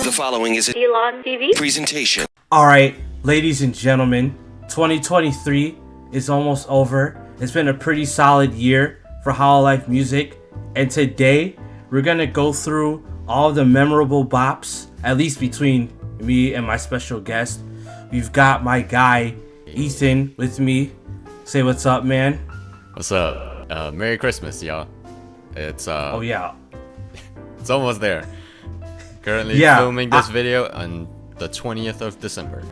The following is a Elon TV presentation. Alright, ladies and gentlemen, 2023 is almost over. It's been a pretty solid year for Hololive music, and today we're gonna go through all the memorable bops, at least between me and my special guest. We've got my guy Ethan with me. Say what's up, man. What's up? Merry Christmas, y'all. It's Oh yeah. It's almost there. Currently filming this video on the 20th of December.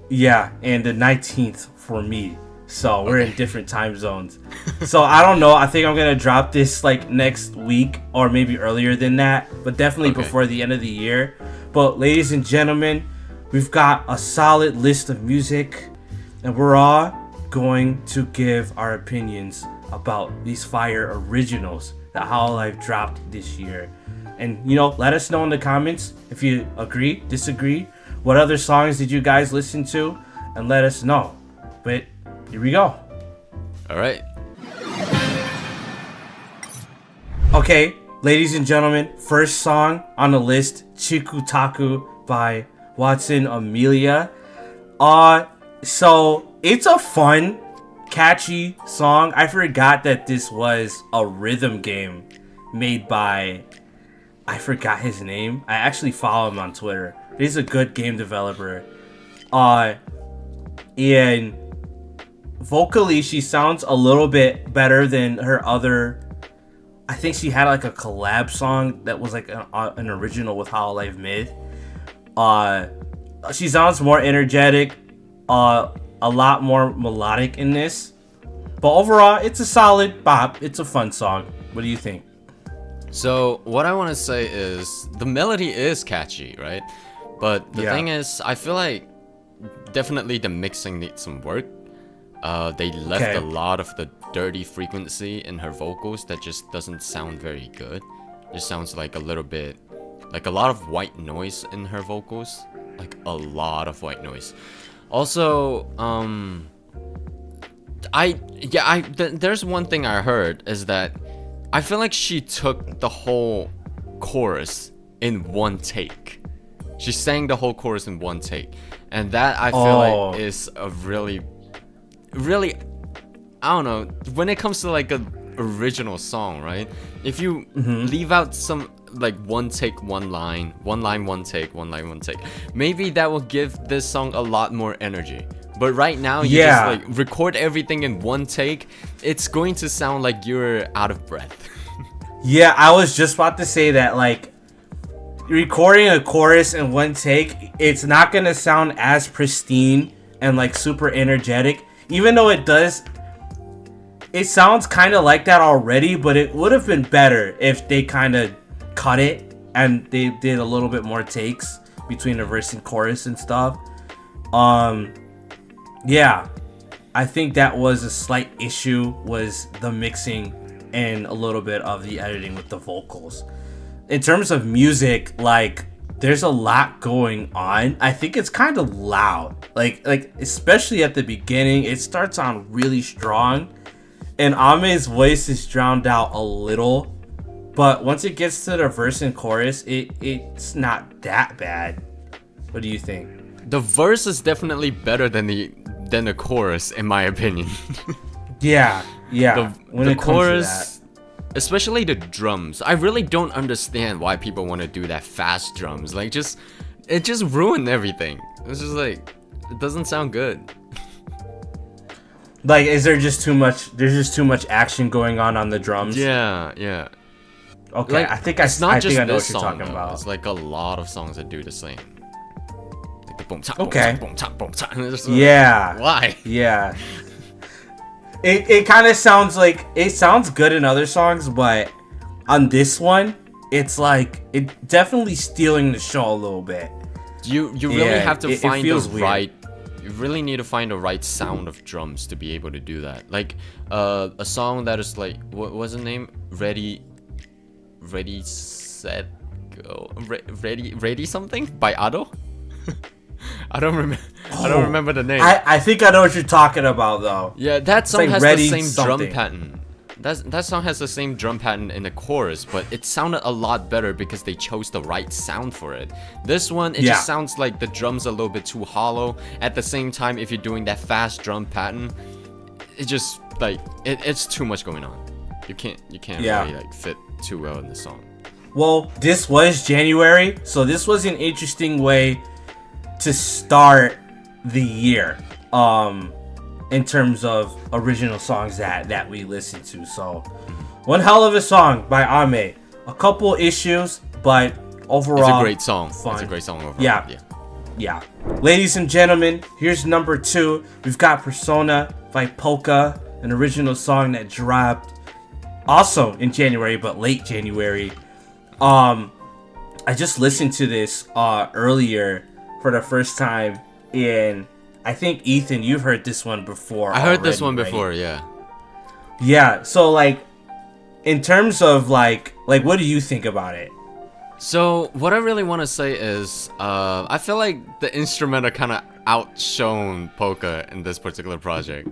Yeah, and the 19th for me. So we're in different time zones. So I don't know. I think I'm gonna drop this like next week or maybe earlier than that, but definitely before the end of the year. But ladies and gentlemen, we've got a solid list of music, and we're all going to give our opinions about these fire originals that Hololive dropped this year. And you know, let us know in the comments if you agree, disagree. What other songs did you guys listen to? And let us know. But here we go. Alright. Okay, ladies and gentlemen, first song on the list, Chiku Taku by Watson Amelia. So it's a fun, catchy song. I forgot that this was a rhythm game made by, I forgot his name. I actually follow him on Twitter. He's a good game developer. And vocally, she sounds a little bit better than her other. I think she had like a collab song that was like an original with Hololive Mid. She sounds more energetic, a lot more melodic in this. But overall, it's a solid bop. It's a fun song. What do you think? So what I want to say is the melody is catchy, right? But the thing is, I feel like definitely the mixing needs some work. They left a lot of the dirty frequency in her vocals that just doesn't sound very good. It sounds like a little bit, like a lot of white noise in her vocals, like a lot of white noise. Also, there's one thing I heard is that I feel like she took the whole chorus in one take. She sang the whole chorus in one take, and that I feel like is a really, I don't know, when it comes to like a original song, right? If you leave out some like one take, one line, one take, maybe that will give this song a lot more energy. But right now, you just like record everything in one take. It's going to sound like you're out of breath. Yeah, I was just about to say that, like, recording a chorus in one take, it's not gonna sound as pristine and like super energetic. Even though it does, it sounds kind of like that already, but it would have been better if they kind of cut it and they did a little bit more takes between the verse and chorus and stuff. Yeah, I think that was a slight issue, was the mixing and a little bit of the editing with the vocals. In terms of music, like, there's a lot going on. I think it's kind of loud, like especially at the beginning. It starts on really strong, and Ame's voice is drowned out a little, but once it gets to the verse and chorus, it's not that bad. What do you think? The verse is definitely better than the chorus, in my opinion. Yeah. The chorus, especially the drums, I really don't understand why people want to do that fast drums. Like, it just ruined everything. It's just like, it doesn't sound good. Like, is there just too much? There's just too much action going on the drums. Yeah. Okay, like, I think I know what you're talking about. It's like a lot of songs that do the same. Like the boom tap, boom tap, boom tap. Yeah. Why? Yeah. It kind of sounds like, it sounds good in other songs, but on this one, it's like, it definitely stealing the show a little bit. You really have to find the right. Weird. You really need to find the right sound of drums to be able to do that. Like a song that is like, what was the name? Ready, set, go. Ready something by Ado. I don't remember the name. I think I know what you're talking about, though. Yeah, that song like has the same something. drum pattern. that song has the same drum pattern in the chorus, but it sounded a lot better because they chose the right sound for it. This one, it just sounds like the drums a little bit too hollow. At the same time, if you're doing that fast drum pattern, it just like it's too much going on. You can't really like fit too well in the song. Well, this was January, so this was an interesting way to start the year. In terms of original songs that we listened to. So, one hell of a song by Ame. A couple issues, but overall, it's a great song. Fun. It's a great song overall. Yeah. Ladies and gentlemen, here's number 2. We've got Persona by Polka, an original song that dropped also in January, but late January. I just listened to this earlier for the first time, and I think, Ethan, you've heard this one before. I heard this one before, yeah. Yeah, so, like, in terms of, like, what do you think about it? So, what I really want to say is, I feel like the instrumental kind of outshone Polka in this particular project.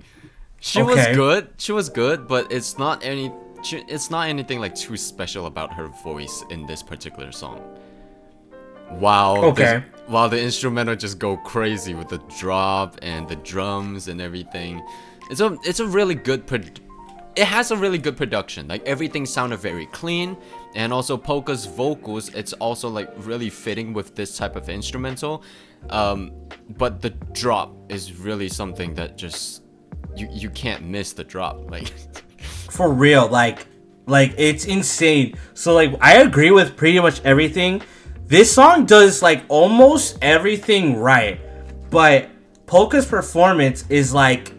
She was good, but it's not anything, like, too special about her voice in this particular song. While the instrumental just go crazy with the drop and the drums and everything, it's a really good it has a really good production. Like, everything sounded very clean, and also Polka's vocals, it's also like really fitting with this type of instrumental. But the drop is really something that just you can't miss the drop. Like, for real, like it's insane. So, like, I agree with pretty much everything. This song does, like, almost everything right, but Polka's performance is, like,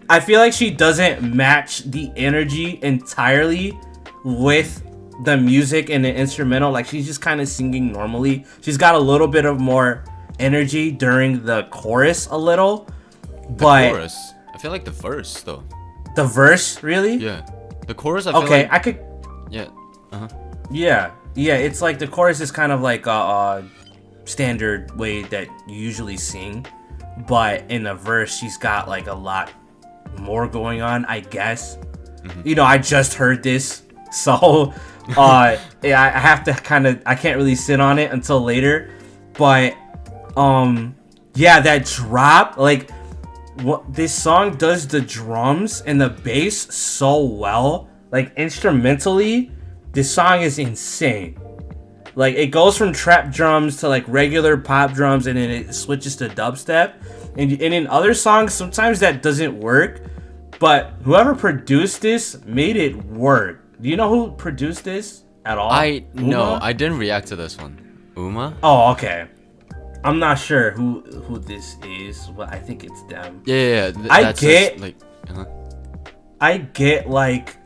I feel like she doesn't match the energy entirely with the music and the instrumental. Like, she's just kind of singing normally. She's got a little bit of more energy during the chorus a little, but... The chorus? I feel like the verse, though. The verse, really? Yeah. The chorus, I feel like... I could... Yeah. Uh-huh. Yeah, it's like the chorus is kind of like a standard way that you usually sing, but in the verse she's got like a lot more going on, I guess. You know, I just heard this, so I have to I can't really sit on it until later, but that drop, like, what this song does the drums and the bass so well, like, instrumentally. This song is insane. Like, it goes from trap drums to, like, regular pop drums, and then it switches to dubstep. And in other songs, sometimes that doesn't work. But whoever produced this made it work. Do you know who produced this at all? No, I didn't react to this one. Uma? Oh, okay. I'm not sure who this is, but I think it's them. Yeah. I get, like,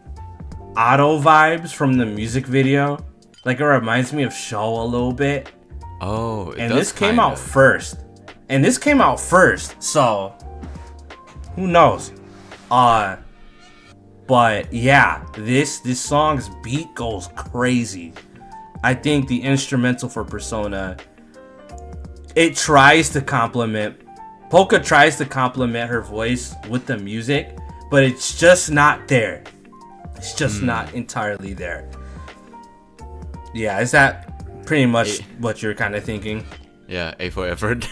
auto vibes from the music video. Like, it reminds me of Show a little bit. Oh, and this came out first. So who knows? But yeah, this song's beat goes crazy. I think the instrumental for Persona, it tries to complement, Polka tries to complement her voice with the music, but it's just not there. It's just not entirely there. Yeah, is that pretty much what you're kind of thinking? Yeah, A for effort.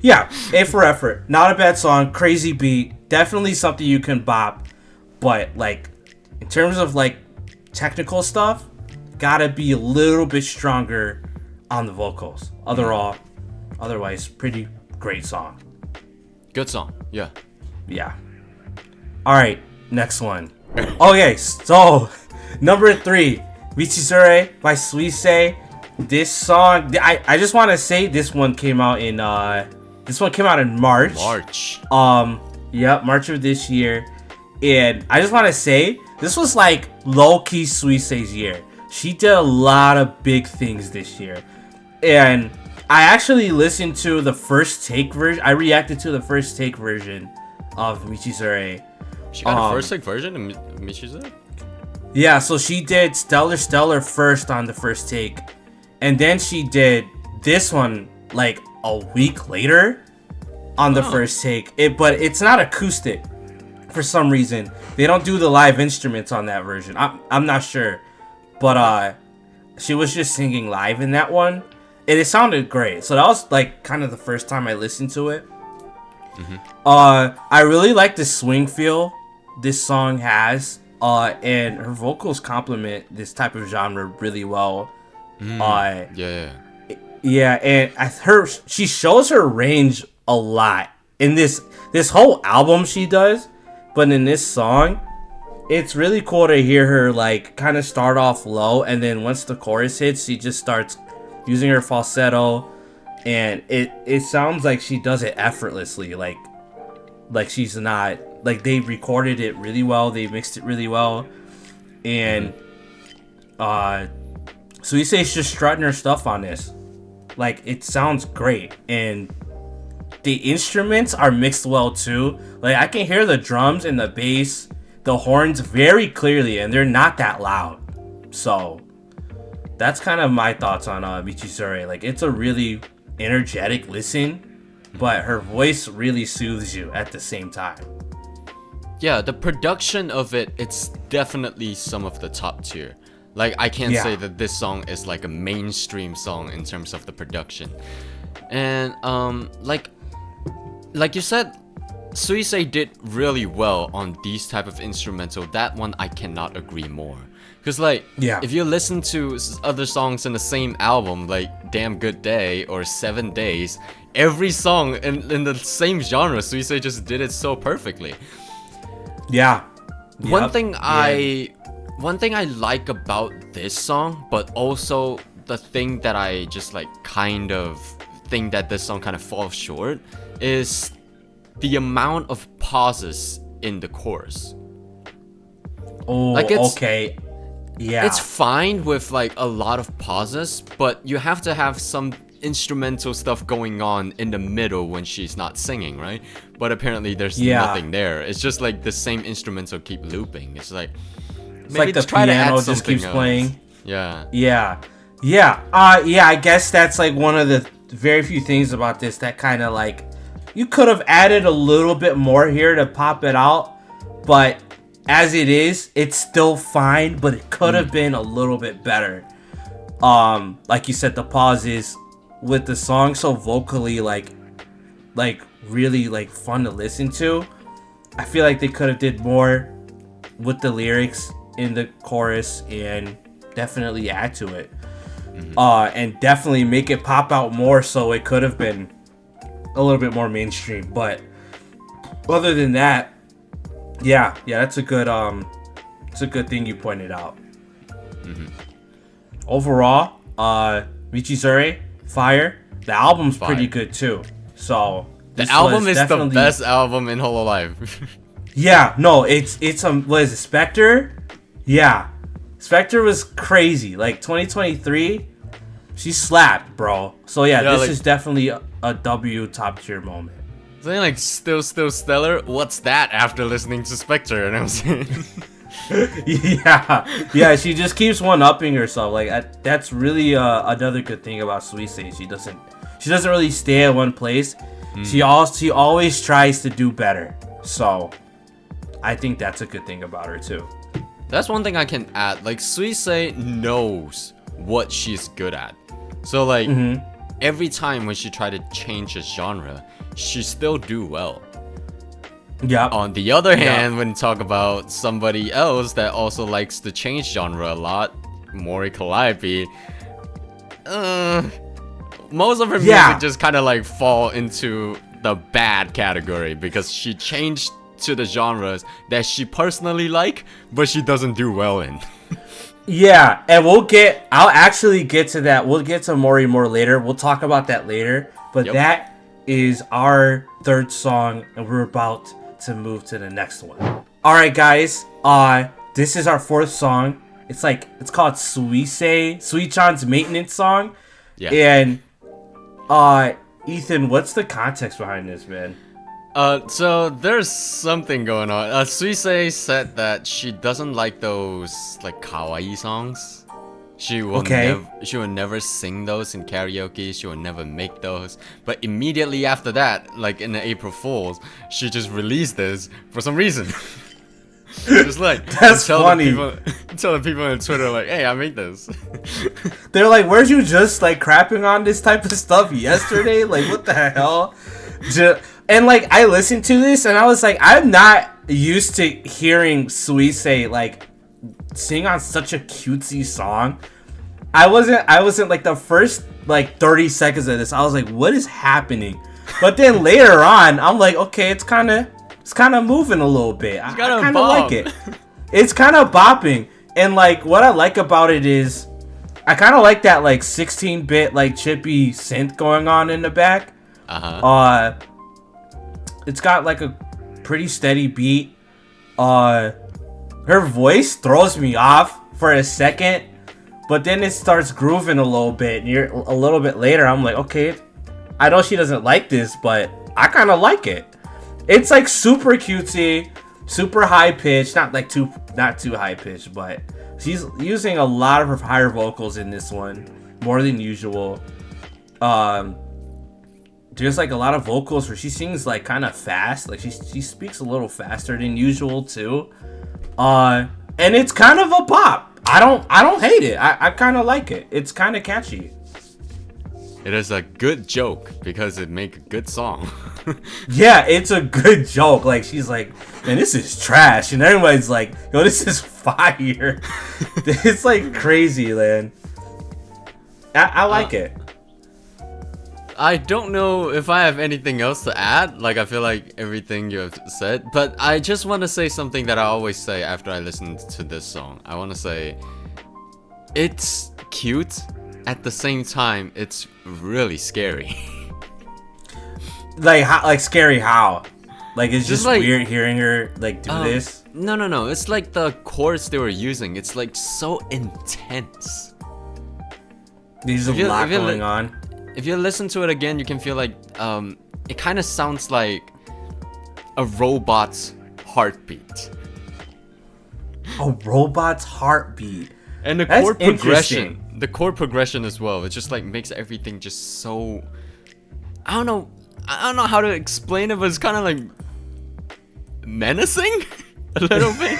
Yeah, A for effort. Not a bad song, crazy beat, definitely something you can bop, but, like, in terms of, like, technical stuff, gotta be a little bit stronger on the vocals. Otherwise, pretty great song. Good song, yeah. Yeah. Alright, next one. Okay, so number 3, Michizure by Suisei. This song, I just want to say this one came out in March. March of this year. And I just want to say this was like low-key Suisei's year. She did a lot of big things this year. And I actually listened to the first take version. I reacted to the first take version of Michizure. She got a first take version of Michizure? Yeah, so she did Stellar first on the first take. And then she did this one like a week later on the first take. But it's not acoustic. for some reason. They don't do the live instruments on that version. I'm not sure. But she was just singing live in that one. And it sounded great. So that was like kind of the first time I listened to it. I really like the swing feel this song has. And her vocals complement this type of genre really well. Yeah, and she shows her range a lot in this whole album she does, but in this song, it's really cool to hear her like kind of start off low, and then once the chorus hits, she just starts using her falsetto, and it sounds like she does it effortlessly, like she's not like they recorded it really well, they mixed it really well, and so you say she's just strutting her stuff on this. Like, it sounds great. And the instruments are mixed well, too. Like, I can hear the drums and the bass, the horns very clearly, and they're not that loud. So, that's kind of my thoughts on Michisure. Like, it's a really energetic listen, but her voice really soothes you at the same time. Yeah, the production of it, it's definitely some of the top tier. Like, I can't say that this song is like a mainstream song in terms of the production. And like you said, Suisei did really well on these type of instrumental. That one I cannot agree more. Because like, if you listen to other songs in the same album, like Damn Good Day or 7 Days, every song in the same genre, Suisei just did it so perfectly. One thing I like about this song, but also the thing that I just like kind of think that this song kind of falls short, is the amount of pauses in the chorus. Oh, like okay. Yeah. It's fine with like a lot of pauses, but you have to have some instrumental stuff going on in the middle when she's not singing, right? But apparently there's nothing there. It's just like the same instrumental keep looping. It's like, it's like the piano just keeps playing. Yeah. I guess that's like one of the very few things about this that kind of like, you could have added a little bit more here to pop it out, but as it is, it's still fine, but it could have been a little bit better. Like you said, the pauses with the song so vocally like really like fun to listen to. I feel like they could have did more with the lyrics in the chorus and definitely add to it. And definitely make it pop out more, so it could have been a little bit more mainstream. But other than that, that's a good thing you pointed out. Overall, Michisure, fire. The album's pretty good too. So the album is the best album in Hololive. What is it, Spectre? Yeah, Spectre was crazy. Like 2023, she slapped, bro. So this is definitely a W top tier moment. Saying like still stellar. What's that after listening to Spectre? And I was saying, she just keeps one-upping herself. Like that's really another good thing about Suisei. She doesn't really stay at one place. She always tries to do better. So I think that's a good thing about her too. That's one thing I can add. Like, Suisei knows what she's good at. So like, every time when she try to change a genre, she still do well. On the other hand, when you talk about somebody else that also likes to change genre a lot, Mori Calliope, most of her music just kind of like fall into the bad category because she changed to the genres that she personally like, but she doesn't do well in. And I'll actually get to that. We'll get to Mori more later. We'll talk about that later. But that is our third song, and we're about to move to the next one. All right, guys. This is our fourth song. It's called Sui-chan's maintenance song. And Ethan, what's the context behind this, man? So there's something going on. Suisei said that she doesn't like those like kawaii songs. She will never sing those in karaoke. She will never make those. But immediately after that, like in the April Fools, she just released this for some reason. Just like that's funny. Tell the people on Twitter like, hey, I made this. They're like, weren't you just like crapping on this type of stuff yesterday? Like, what the hell? And like, I listened to this and I was like, I'm not used to hearing Suisei like sing on such a cutesy song. I wasn't like the first like 30 seconds of this. I was like, what is happening? But then later on, I'm like, okay, it's kind of moving a little bit. I kind of like it. It's kind of bopping. And like, what I like about it is, I kind of like that like 16-bit like chippy synth going on in the back. It's got like a pretty steady beat. Her voice throws me off for a second, but then it starts grooving a little bit. And a little bit later, I'm like, okay, I know she doesn't like this, but I kind of like it. It's like super cutesy, super high pitched, not too high pitched, but she's using a lot of her higher vocals in this one, more than usual. There's like a lot of vocals where she sings like kind of fast, like she speaks a little faster than usual too. And it's kind of a bop. I don't hate it. I kind of like it. It's kind of catchy. It is a good joke because it make a good song. Yeah, it's a good joke. Like, she's like, man, this is trash. And everybody's like, yo, this is fire. It's like crazy, man. I like it. I don't know if I have anything else to add. Like, I feel like everything you have said. But I just want to say something that I always say after I listen to this song. I want to say, it's cute. At the same time, it's really scary. Like scary how? Like, it's just like, weird hearing her like do this? No. It's like the chords they were using. It's like so intense. There's a lot going on. If you listen to it again, you can feel like it kind of sounds like a robot's heartbeat. A robot's heartbeat. And the chord progression. The chord progression as well. It just like makes everything just so, I don't know how to explain it, but it's kind of like menacing a little bit.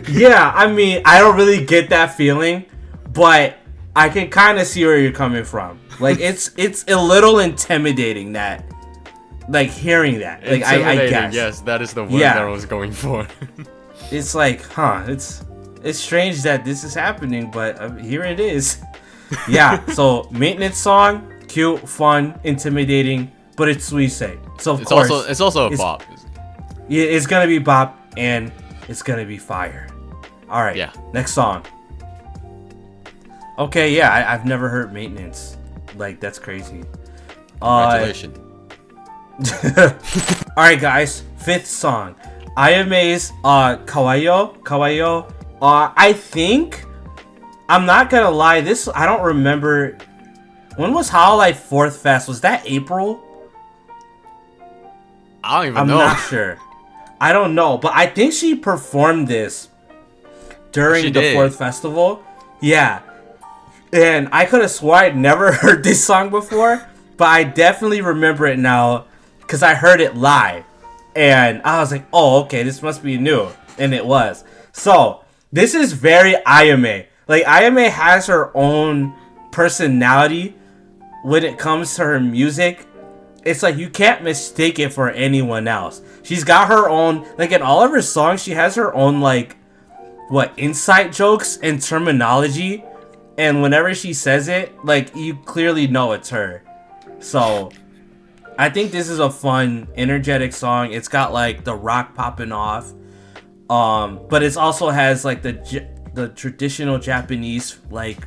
Yeah, I mean, I don't really get that feeling, but I can kind of see where you're coming from. Like, it's a little intimidating, that, like, hearing that. Like, I guess. Yes, that is the word that I was going for. It's like, it's strange that this is happening, but here it is. Yeah, so maintenance song, cute, fun, intimidating, but it's Suisei. So of course, it's also a bop. Yeah, it's gonna be bop, and it's gonna be fire. All right, yeah. Next song. Okay, yeah, I've never heard maintenance. Like, that's crazy. Congratulations. All right, guys, 5th song, Ayame's Kawayo. I think, I'm not gonna lie, this, I don't remember. When was Hololive 4th Fest? Was that April? I don't even know. I'm not sure. I don't know, but I think she performed this during the 4th festival. Yeah. And I could have swore I'd never heard this song before, but I definitely remember it now because I heard it live. And I was like, oh, okay, this must be new. And it was. So, this is very Ayame. Like, Ayame has her own personality when it comes to her music. It's like, you can't mistake it for anyone else. She's got her own, like, in all of her songs, she has her own, like, inside jokes and terminology. And whenever she says it, like, you clearly know it's her. So, I think this is a fun, energetic song. It's got, like, the rock popping off. But it also has, like, the traditional Japanese, like,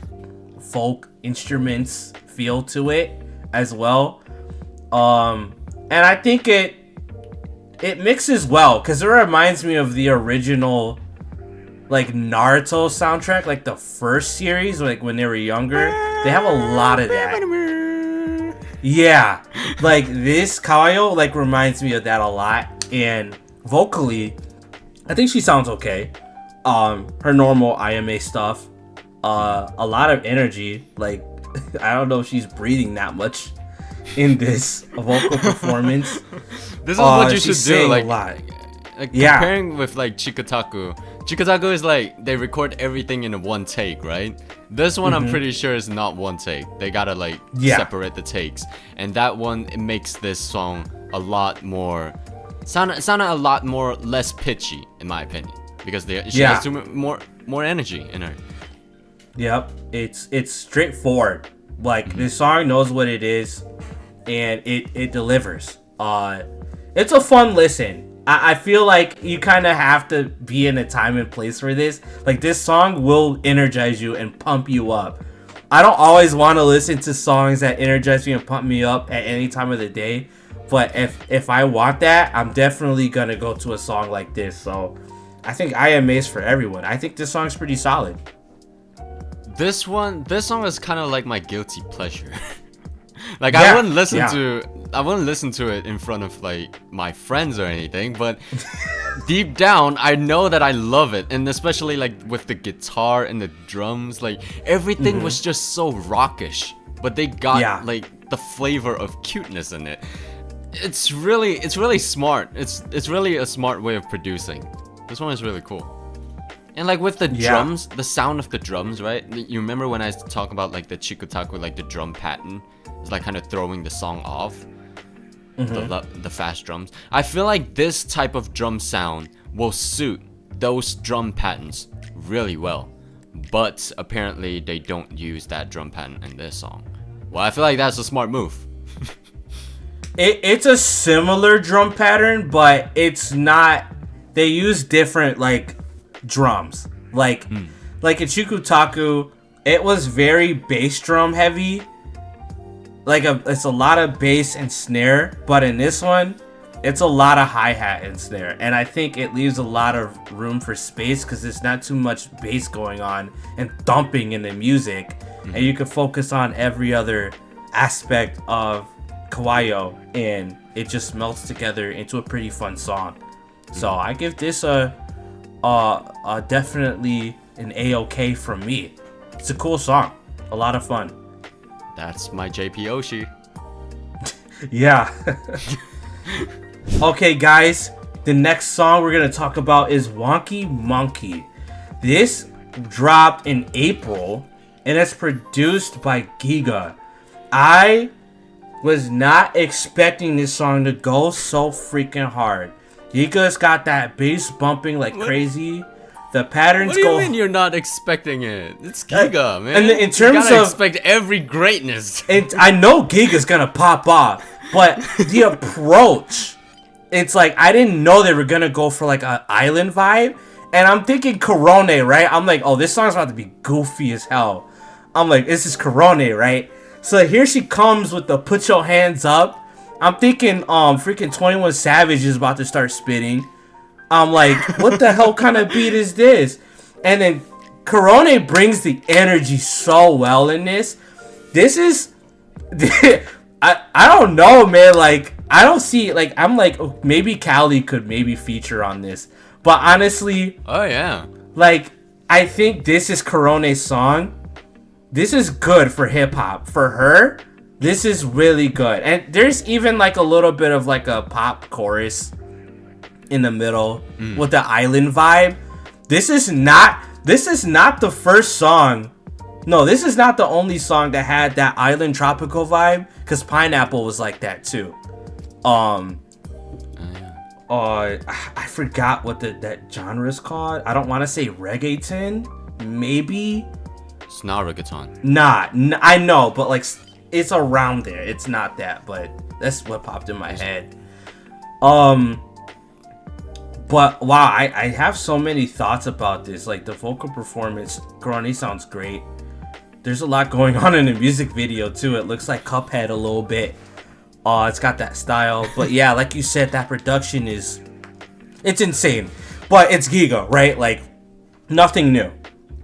folk instruments feel to it as well. And I think it mixes well, because it reminds me of the original, like, Naruto soundtrack, like the first series, like when they were younger. They have a lot of that. Yeah, like this Kawayo like reminds me of that a lot. And vocally, I think she sounds okay. Her normal Ayame stuff. a lot of energy. Like, I don't know if she's breathing that much in this vocal performance. This is what you should do. Like, a lot. Comparing with like Chiku Taku. Chiku Taku is like they record everything in a one take, right? This one I'm pretty sure is not one take. They gotta like separate the takes, and that one it makes this song a lot more sounded a lot more less pitchy in my opinion because she has more energy in her. Yep, it's straightforward. Like this song knows what it is, and it delivers. It's a fun listen. I feel like you kind of have to be in a time and place for this. Like, this song will energize you and pump you up. I don't always want to listen to songs that energize me and pump me up at any time of the day. But if I want that, I'm definitely going to go to a song like this. So, I think IMA's for everyone. I think this song's pretty solid. This song is kind of like my guilty pleasure. Like I wouldn't listen to it in front of like my friends or anything, but deep down I know that I love it, and especially like with the guitar and the drums, like everything was just so rockish, but they got like the flavor of cuteness in it. It's really smart. It's really a smart way of producing. This one is really cool. And like with the drums, the sound of the drums, right? You remember when I talk about like the Chiku Taku, like the drum pattern? It's like kind of throwing the song off. The fast drums. I feel like this type of drum sound will suit those drum patterns really well. But apparently they don't use that drum pattern in this song. Well, I feel like that's a smart move. It's a similar drum pattern, but it's not. They use different like drums. Like in Chiku Taku, it was very bass drum heavy. Like it's a lot of bass and snare, but in this one, it's a lot of hi-hat and snare, and I think it leaves a lot of room for space because there's not too much bass going on and thumping in the music, and you can focus on every other aspect of kawaii, and it just melts together into a pretty fun song. So I give this a definitely an A-OK from me. It's a cool song, a lot of fun. That's my JP Oshi. Yeah. Okay, guys. The next song we're going to talk about is Wonky Monkey. This dropped in April, and it's produced by Giga. I was not expecting this song to go so freaking hard. Giga's got that bass bumping like crazy. The patterns What do you mean you're not expecting it? It's Giga, man. And in terms you gotta of expect every greatness. I know Giga's gonna pop off, but the approach, it's like I didn't know they were gonna go for like an island vibe, and I'm thinking Korone, right? I'm like, oh, this song's about to be goofy as hell. I'm like, this is Korone, right? So here she comes with the put your hands up. I'm thinking freaking 21 Savage is about to start spitting. I'm like, what the hell kind of beat is this? And then Korone brings the energy so well in this. This is I don't know, man. Like, I don't see, like, I'm like, oh, maybe Callie could maybe feature on this. But honestly, oh yeah, like, I think this is Korone's song. This is good for hip hop. For her, this is really good. And there's even like a little bit of like a pop chorus in the middle with the island vibe. This is not the first song. No, this is not the only song that had that island tropical vibe, because Pineapple was like that too. I forgot what that genre is called. I don't want to say reggaeton. Maybe. It's not reggaeton. I know, but like it's around there. It's not that, but that's what popped in my head. But wow, I have so many thoughts about this. Like the vocal performance, Korone sounds great. There's a lot going on in the music video too. It looks like Cuphead a little bit. It's got that style. But yeah, like you said, that production it's insane. But it's Giga, right? Like nothing new.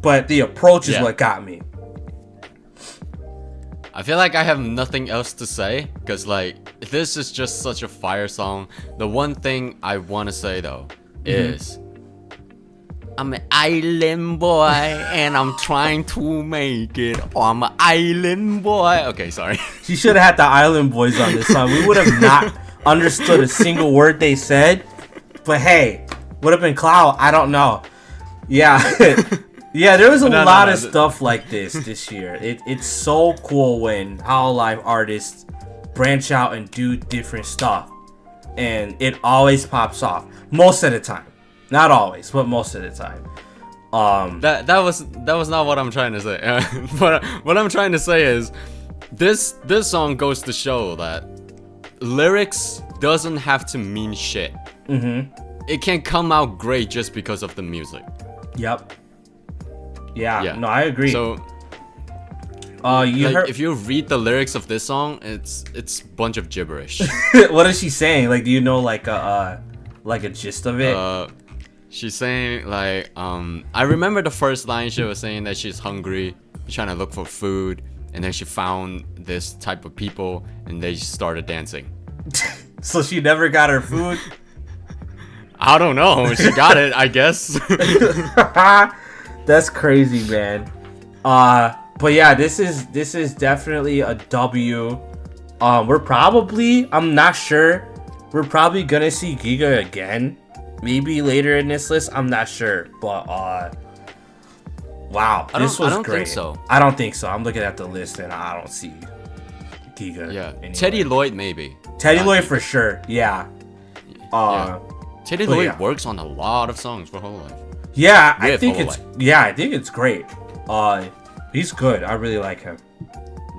But the approach is what got me. I feel like I have nothing else to say, because like this is just such a fire song. The one thing I want to say though is I'm an island boy and I'm trying to make it. Oh, I'm an island boy. Okay, sorry. She should have had the Island Boys on this song. We would have not understood a single word they said. But hey, would have been clout. I don't know. Yeah. Yeah, there was a lot of stuff like this year. It's so cool when Hololive artists branch out and do different stuff. And it always pops off. Most of the time. Not always, but most of the time. That was not what I'm trying to say. But what I'm trying to say is this song goes to show that lyrics doesn't have to mean shit. It can come out great just because of the music. Yep. Yeah. No, I agree. So if you read the lyrics of this song, it's a bunch of gibberish. What is she saying? Like, do you know like a gist of it? She's saying like I remember the first line. She was saying that she's hungry, trying to look for food, and then she found this type of people and they started dancing. So she never got her food? I don't know. She got it, I guess. That's crazy, man. But yeah, this is definitely a W. I'm not sure. We're probably gonna see Giga again. Maybe later in this list. I'm not sure. But wow, this was great. Think so. I don't think so. I'm looking at the list and I don't see Giga. Yeah. Anywhere. Teddy Lloyd maybe. Teddy Lloyd for sure. Yeah. Teddy Lloyd works on a lot of songs for Hololive. Yeah, I think it's great. He's good. I really like him.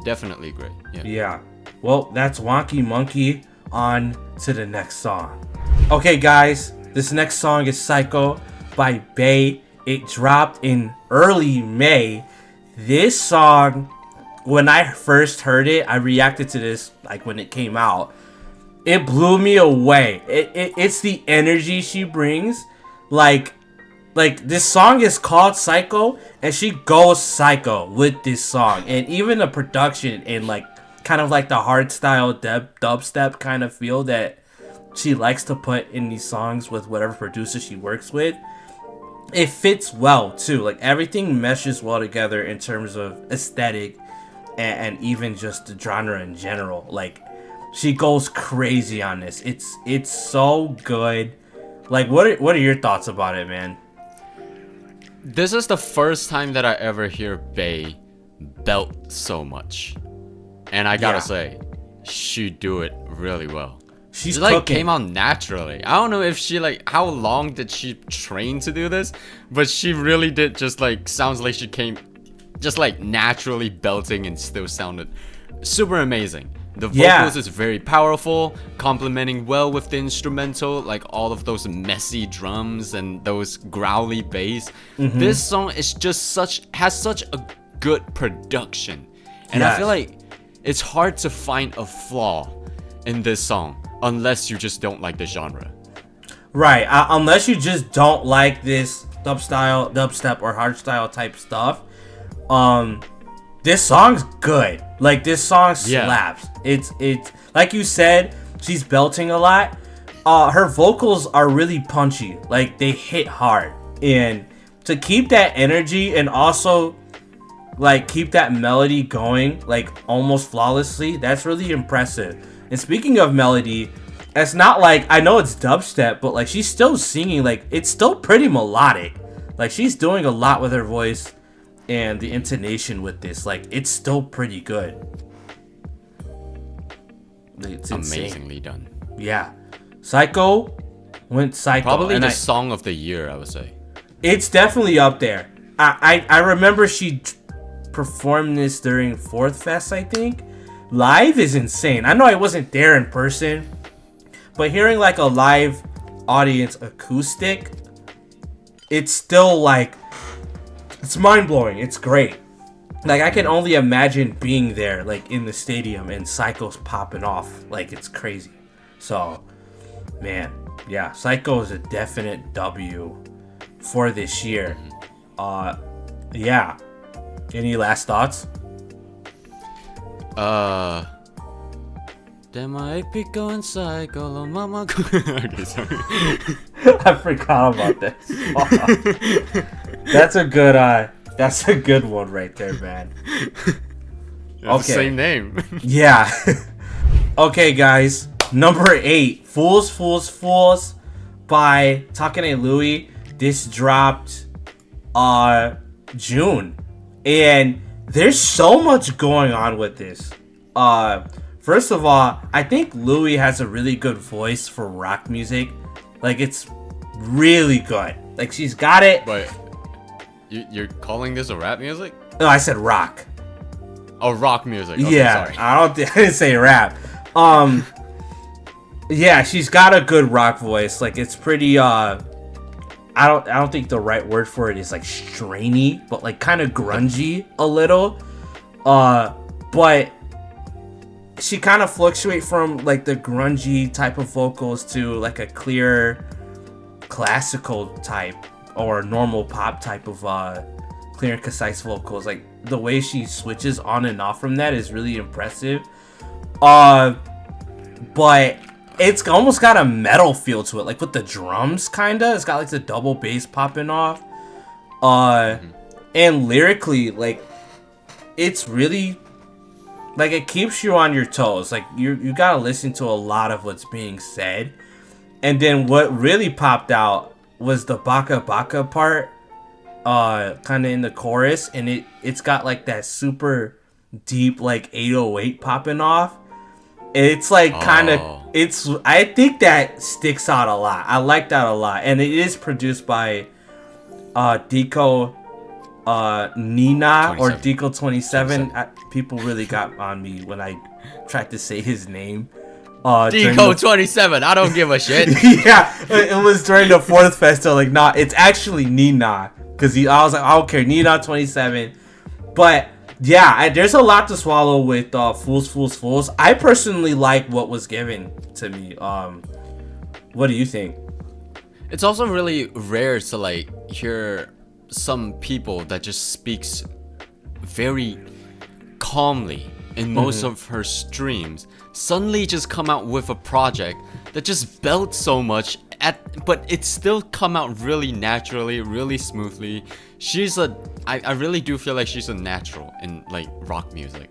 Definitely great. Yeah. Well, that's Wonky Monkey. On to the next song. Okay, guys, this next song is Psycho by Bae. It dropped in early May. This song, when I first heard it, I reacted to this like when it came out. It blew me away. It's the energy she brings. Like this song is called Psycho, and she goes psycho with this song. And even the production and like kind of like the hardstyle dubstep kind of feel that she likes to put in these songs with whatever producer she works with. It fits well too. Like everything meshes well together in terms of aesthetic and even just the genre in general. Like she goes crazy on this. It's so good. Like what are your thoughts about it, man? This is the first time that I ever hear Bae belt so much. And I gotta say, she do it really well. She's like cooking. Came out naturally. I don't know if she like how long did she train to do this, but she really did. Just like sounds like she came just like naturally belting and still sounded super amazing. The vocals is very powerful, complementing well with the instrumental, like all of those messy drums and those growly bass. This song is just has such a good production, and I feel like it's hard to find a flaw in this song unless you just don't like the genre. Right, unless you just don't like this dubstep or hardstyle type stuff. This song's good. Like this song slaps. It's like you said, she's belting a lot. Her vocals are really punchy. Like they hit hard. And to keep that energy and also like keep that melody going like almost flawlessly, that's really impressive. And speaking of melody, it's not like, I know it's dubstep, but like she's still singing, like it's still pretty melodic. Like she's doing a lot with her voice and the intonation with this. Like it's still pretty good. It's amazingly done. Yeah. Psycho went psycho. Probably the song of the year, I would say. It's definitely up there. I remember she performed this during Fourth Fest, I think. Live is insane. I know I wasn't there in person, but hearing like a live audience acoustic, it's still like, it's mind-blowing. It's great. Like I can only imagine being there like in the stadium and Psycho's popping off. Like it's crazy. So man, yeah, Psycho is a definite W for this year. Yeah. Any last thoughts? Then my epic going psycho, mama. Okay, sorry. I forgot about this. That's a good one right there, man. Okay. Same name. Yeah. Okay, guys. Number 8, Fools, Fools, Fools by Takane Louis. This dropped June. And there's so much going on with this. First of all, I think Louis has a really good voice for rock music. Like, it's really good. Like, she's got it. Wait, you're calling this a rap music? No, I said rock. Oh, rock music. Okay, yeah, sorry. I didn't say rap. Yeah, she's got a good rock voice. Like, it's pretty I don't think the right word for it is like strainy, but like kind of grungy a little. But she kind of fluctuates from like the grungy type of vocals to like a clear classical type or normal pop type of clear and concise vocals. Like the way she switches on and off from that is really impressive. But it's almost got a metal feel to it, like with the drums kinda. It's got like the double bass popping off. And lyrically, like it's really like it keeps you on your toes. Like you gotta listen to a lot of what's being said. And then what really popped out was the baka baka part, kind of in the chorus, and it's got like that super deep like 808 popping off. It's like kind of I think that sticks out a lot. I like that a lot, and it is produced by Deco Nina 27. Or Deco 27. People really got on me when I tried to say his name. Deco 27. I don't give a shit. Yeah, it was during the 4th festival. Like, nah, it's actually Nina, because I was like, I don't care, Nina 27. But yeah, there's a lot to swallow with Fools, Fools, Fools. I personally like what was given to me. What do you think? It's also really rare to like hear some people that just speaks very calmly in most of her streams suddenly just come out with a project that just belts so much but it still come out really naturally, really smoothly. I really do feel like she's a natural in like rock music.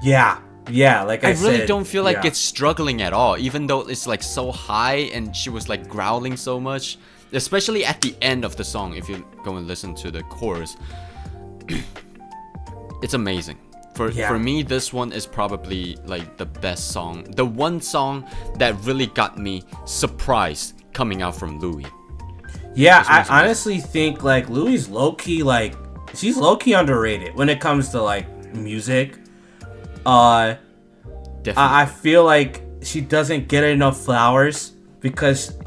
Yeah, like I said, really don't feel like it's struggling at all, even though it's like so high and she was like growling so much, especially at the end of the song. If you go and listen to the chorus, it's amazing. For me, this one is probably like the best song, the one song that really got me surprised coming out from Louis. Yeah, I honestly think like Louis low-key, like she's low-key underrated when it comes to like music. Definitely. I feel like she doesn't get enough flowers because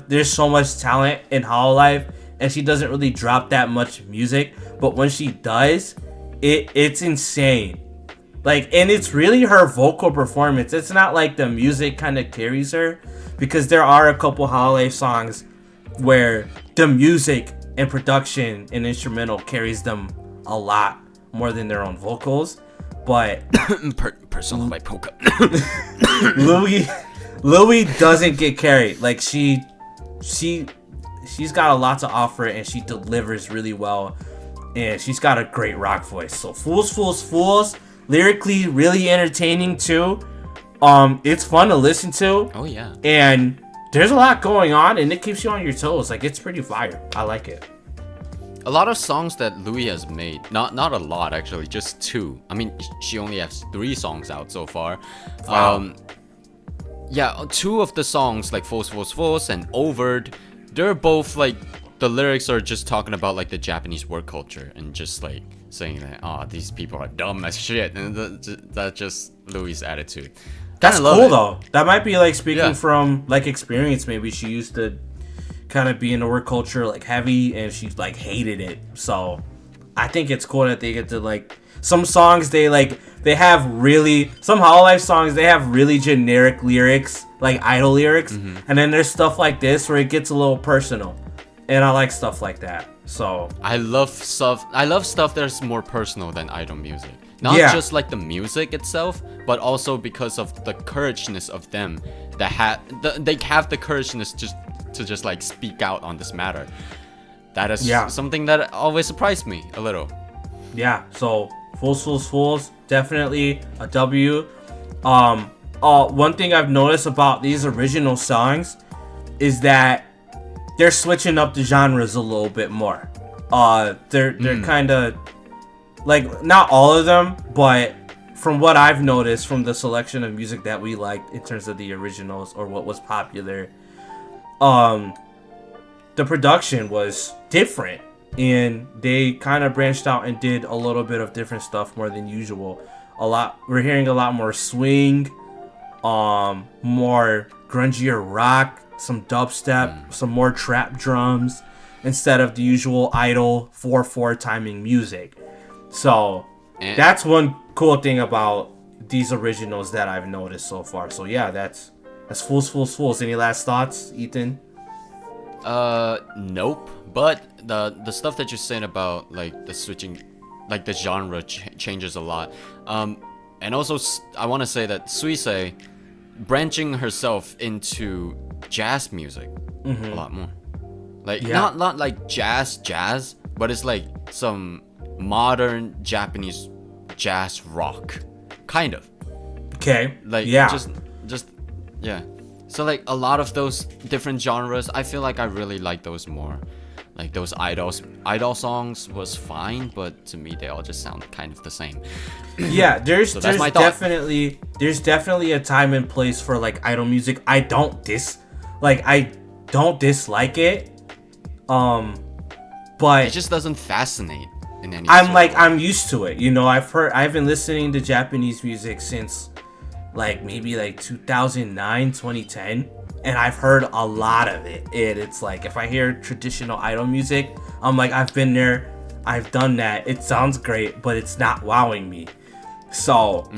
there's so much talent in Hololive, and she doesn't really drop that much music. But when she does, it's insane. Like, and it's really her vocal performance. It's not like the music kind of carries her, because there are a couple Hololive songs where the music and production and instrumental carries them a lot more than their own vocals. But Persona by Polka. Louis doesn't get carried. Like she's got a lot to offer, and she delivers really well, and she's got a great rock voice. So Fools, Fools, Fools, lyrically really entertaining too. It's fun to listen to. Oh yeah. And there's a lot going on, and it keeps you on your toes. Like, it's pretty fire. I like it. A lot of songs that Louis has made, not a lot actually, just 2. I mean, she only has 3 songs out so far. Wow. Yeah, 2 of the songs, like Fools, Fools, Fools and Overd, they're both like, the lyrics are just talking about like the Japanese work culture and just like saying that, these people are dumb as shit, and that's just Louis' attitude. That's cool though. That might be like speaking from like experience. Maybe she used to kind of be in the work culture like heavy, and she like hated it. So I think it's cool that they get to like some songs some Hololive songs, they have really generic lyrics, like idol lyrics, and then there's stuff like this where it gets a little personal, and I like stuff like that. So I love stuff that's more personal than idol music. Not just like the music itself, but also because of the courageness of them that they have the courageness just to just like speak out on this matter. That is something that always surprised me a little. Yeah, so Fools, definitely a W. One thing I've noticed about these original songs is that they're switching up the genres a little bit more. They're kind of like, not all of them, but from what I've noticed from the selection of music that we liked in terms of the originals or what was popular, the production was different, and they kind of branched out and did a little bit of different stuff more than usual. We're hearing a lot more swing, more grungier rock, some dubstep, some more trap drums, instead of the usual idle 4/4 timing music. So that's one cool thing about these originals that I've noticed so far. So yeah, that's Fools. Any last thoughts, Ethan? Nope. But the stuff that you're saying about like the switching, like the genre changes a lot. And also I want to say that Suisei branching herself into jazz music a lot more. Like not like jazz, but it's like some modern Japanese jazz rock, kind of. Okay. Like just yeah. So like a lot of those different genres, I feel like I really like those more. Like those idol songs was fine, but to me they all just sound kind of the same. Yeah, there's definitely a time and place for like idol music. I don't dislike it. But it just doesn't fascinate in any I'm used to it. You know, I've been listening to Japanese music since like maybe like 2009, 2010. And I've heard a lot of it. It's like, if I hear traditional idol music, I'm like, I've been there, I've done that. It sounds great, but it's not wowing me. So,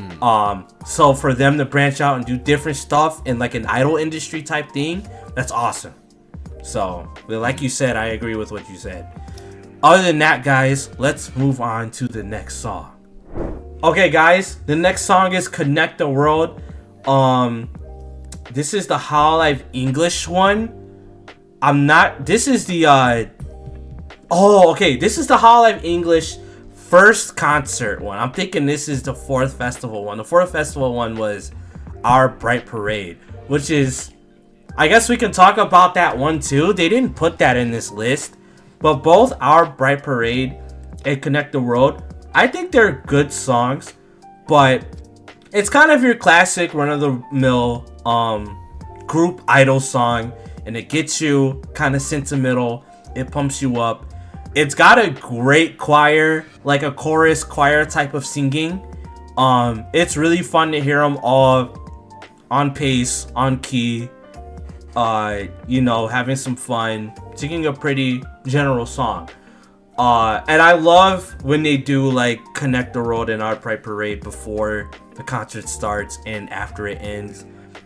so for them to branch out and do different stuff in like an idol industry type thing, that's awesome. So, like you said, I agree with what you said. Other than that, guys, let's move on to the next song. Okay, guys, the next song is Connect the World. This is the Hololive English one. This is the this is the Hololive English first concert one. I'm thinking this is the fourth festival one. The fourth festival one was Our Bright Parade, which is, I guess we can talk about that one too. They didn't put that in this list, but both Our Bright Parade and Connect the World, I think they're good songs, but it's kind of your classic run-of-the-mill group idol song, and it gets you kind of sentimental. It pumps you up. It's got a great choir, like a chorus choir type of singing. It's really fun to hear them all on pace, on key, having some fun, singing a pretty general song. And I love when they do like Connect the World and Our Bright Parade before the concert starts and after it ends.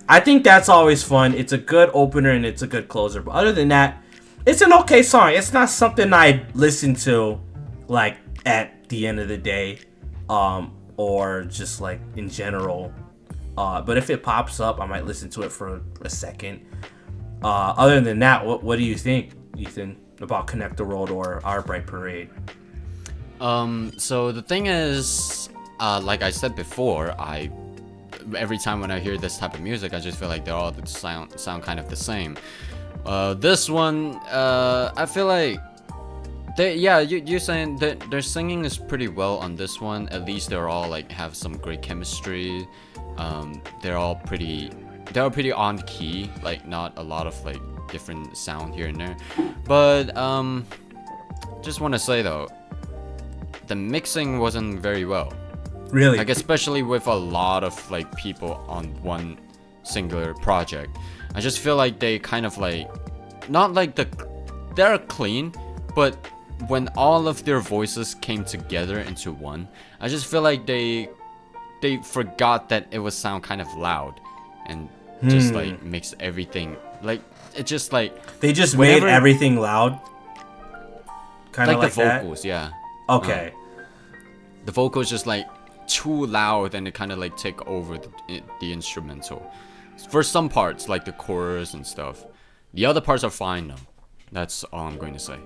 I think that's always fun. It's a good opener and it's a good closer. But other than that, it's an okay song. It's not something I listen to like at the end of the day, or just like in general. But if it pops up, I might listen to it for a second. Other than that, what do you think, Ethan, about Connect the World or Our Bright Parade? So the thing is, like I said before, every time when I hear this type of music, I just feel like they all sound kind of the same. This one, I feel like you're saying that their singing is pretty well on this one. At least they're all like have some great chemistry. They're all pretty on key, like not a lot of like different sound here and there. But just want to say though, the mixing wasn't very well. Really? Like especially with a lot of like people on one singular project. I just feel like they kind of like, not like they're clean, but when all of their voices came together into one, I just feel like they forgot that it would sound kind of loud and just like makes everything like, it just like they just made everything loud, kind of like the vocals. Yeah, okay. The vocals just like too loud and it kind of like take over the instrumental for some parts, like the chorus and stuff. The other parts are fine though. That's all I'm going to say.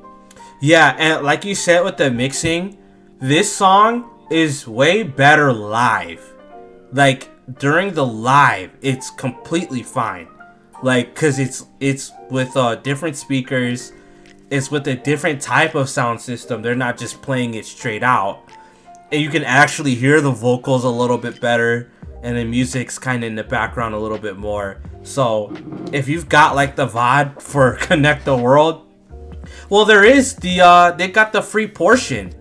Yeah, and like you said with the mixing, this song is way better live. Like during the live, it's completely fine. Like, cause it's with different speakers, it's with a different type of sound system. They're not just playing it straight out, and you can actually hear the vocals a little bit better, and the music's kind of in the background a little bit more. So if you've got like the VOD for Connect the World, well, there is the they got the free portion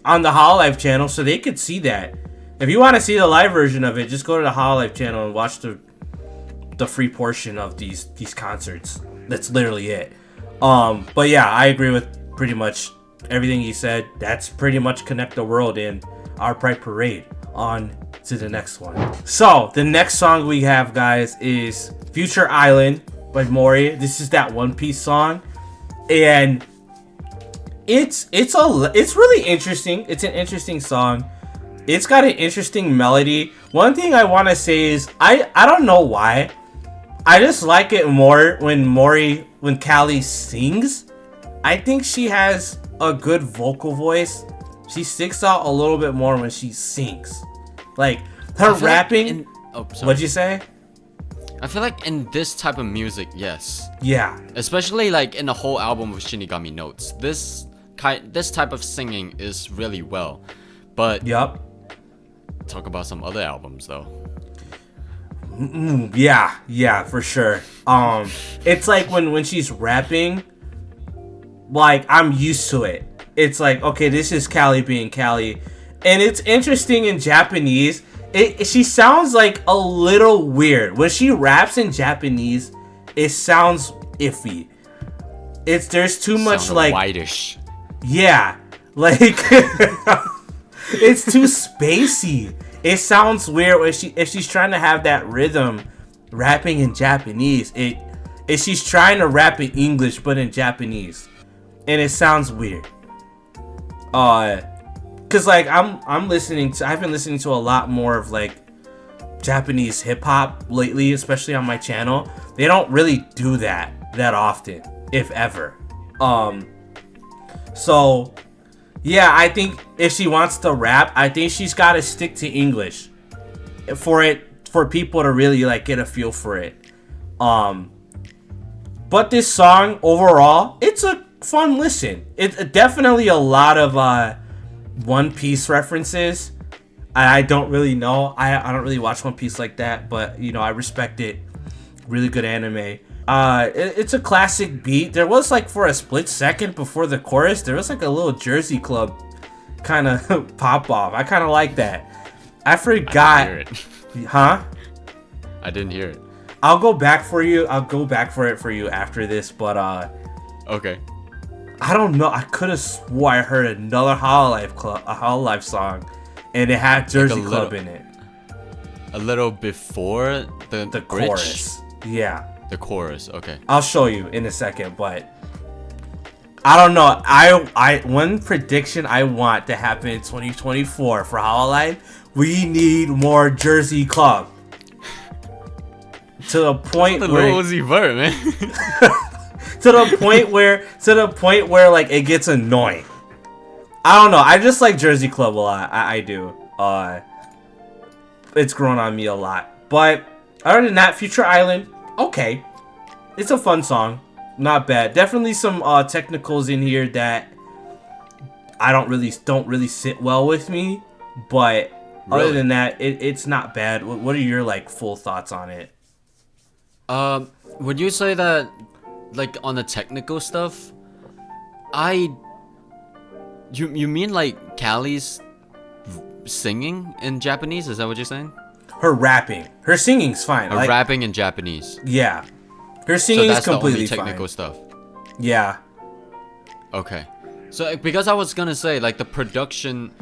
on the Hololive channel, so they could see that. If you want to see the live version of it, just go to the Hololive channel and watch the free portion of these concerts. That's literally it. But yeah, I agree with pretty much everything you said. That's pretty much Connect the World and Our Pride Parade. On to the next one. So the next song we have, guys, is Future Island by Mori. This is that One Piece song, and it's really interesting. It's an interesting song. It's got an interesting melody. One thing I want to say is I don't know why, I just like it more when Callie sings. I think she has a good vocal voice. She sticks out a little bit more when she sings. Like her rapping. What'd you say? I feel like in this type of music, yes. Yeah. Especially like in the whole album of Shinigami Notes. This type of singing is really well. But yup. Talk about some other albums though. Yeah, for sure. It's like when she's rapping, like I'm used to it. It's like, okay, this is Callie being Callie, and it's interesting in Japanese. She sounds like a little weird when she raps in Japanese. It sounds iffy. There's too much like whitish. Yeah, like it's too spacey. It sounds weird when if she's trying to have that rhythm rapping in Japanese. If she's trying to rap in English but in Japanese, and it sounds weird. Cause like I've been listening to a lot more of like Japanese hip hop lately, especially on my channel. They don't really do that often, if ever. So yeah, I think if she wants to rap, I think she's got to stick to English for people to really like get a feel for it. But this song overall, it's a fun listen. It's definitely a lot of One Piece references. I don't really know. I don't really watch One Piece like that, but you know, I respect it. Really good anime. It's a classic beat. There was like for a split second before the chorus, there was like a little Jersey Club kind of pop off. I kind of like that. I forgot. I didn't hear it. Huh? I didn't hear it. I'll go back for you. I'll go back for it for you after this. But okay. I don't know. I could have swore I heard another Hololive song, and it had Jersey like Club in it. A little before the chorus. Yeah. The chorus. Okay. I'll show you in a second, but I don't know. One prediction I want to happen in 2024 for Hololive, we need more Jersey Club. To the point where Lil Uzi Vert, man. to the point where like it gets annoying. I don't know. I just like Jersey Club a lot. I do. It's grown on me a lot. But other than that, Future Island, okay. It's a fun song. Not bad. Definitely some technicals in here that don't really sit well with me. But really? Other than that, it's not bad. What are your like full thoughts on it? Would you say that like on the technical stuff, you mean like Callie's singing in Japanese? Is that what you're saying? Her rapping. Her singing's fine. Her rapping in Japanese. Yeah. Her singing is completely the only technical fine. Stuff. Yeah. Okay. So because I was gonna say like the production,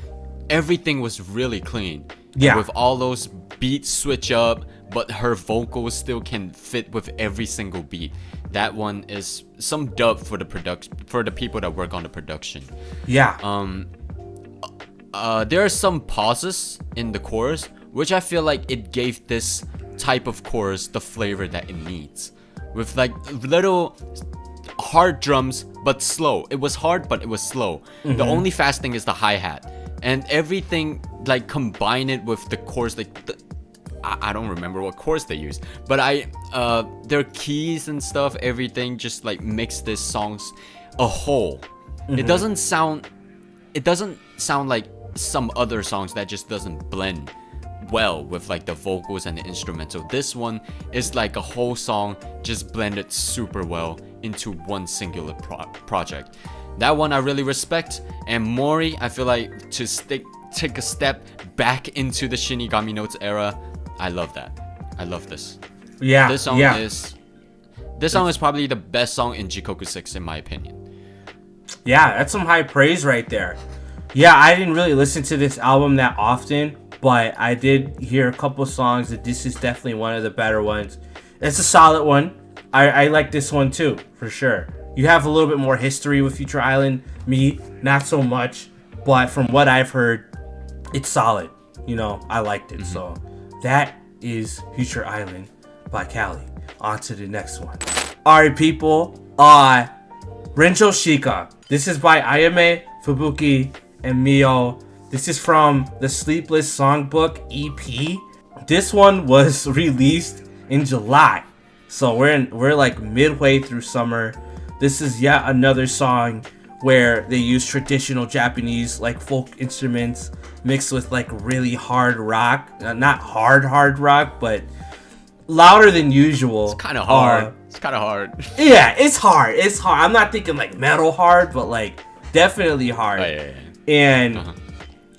everything was really clean. Yeah. And with all those beats switch up, but her vocals still can fit with every single beat. That one is some dub for the production, for the people that work on the production. Yeah. There are some pauses in the chorus, which I feel like it gave this type of chorus the flavor that it needs. with like little hard drums but slow. It was hard but it was slow. The only fast thing is the hi-hat, and everything like combine it with the chords, like I don't remember what chords they used, but their keys and stuff, everything just like makes this songs a whole. It doesn't sound like some other songs that just doesn't blend well with like the vocals and the instrumental. This one is like a whole song just blended super well into one singular project. That one I really respect. And Mori, I feel like to take a step back into the Shinigami Notes era. I love that. I love this. Yeah. This song is probably the best song in Jikoku 6 in my opinion. Yeah, that's some high praise right there. Yeah, I didn't really listen to this album that often, but I did hear a couple songs that this is definitely one of the better ones. It's a solid one. I like this one too, for sure. You have a little bit more history with Future Island. Me, not so much. But from what I've heard, it's solid. You know, I liked it. So that is Future Island by Callie. On to the next one. Alright, people. Renjo Shika. This is by Ayame, Fubuki, and Mio. This is from the Sleepless Songbook EP. This one was released in July. So we're like midway through summer. This is yet another song where they use traditional Japanese like folk instruments mixed with like really hard rock. Not hard rock, but louder than usual. It's kind of hard. Yeah, it's hard. I'm not thinking like metal hard, but like definitely hard. Oh, yeah. And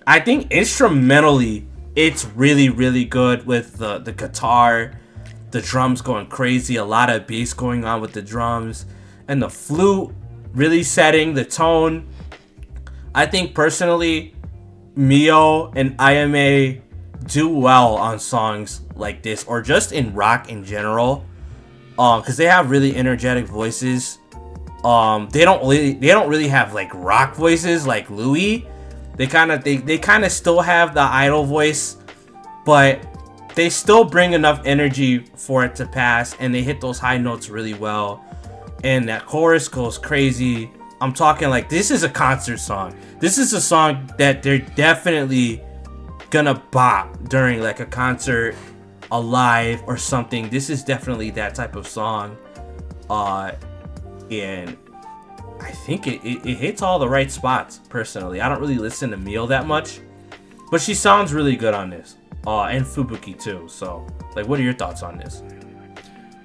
I think instrumentally, it's really, really good with the guitar, the drums going crazy, a lot of bass going on with the drums, and the flute really setting the tone. I think personally, Mio and Ayame do well on songs like this, or just in rock in general, because they have really energetic voices. They don't really have like rock voices like Louis. They kind of still have the idol voice, but they still bring enough energy for it to pass, and they hit those high notes really well. And that chorus goes crazy. I'm talking like this is a concert song. This is a song that they're definitely gonna bop during like a concert, a live or something. This is definitely that type of song. And I think it hits all the right spots, personally. I don't really listen to Mio that much, but she sounds really good on this. And Fubuki too. So, like, what are your thoughts on this?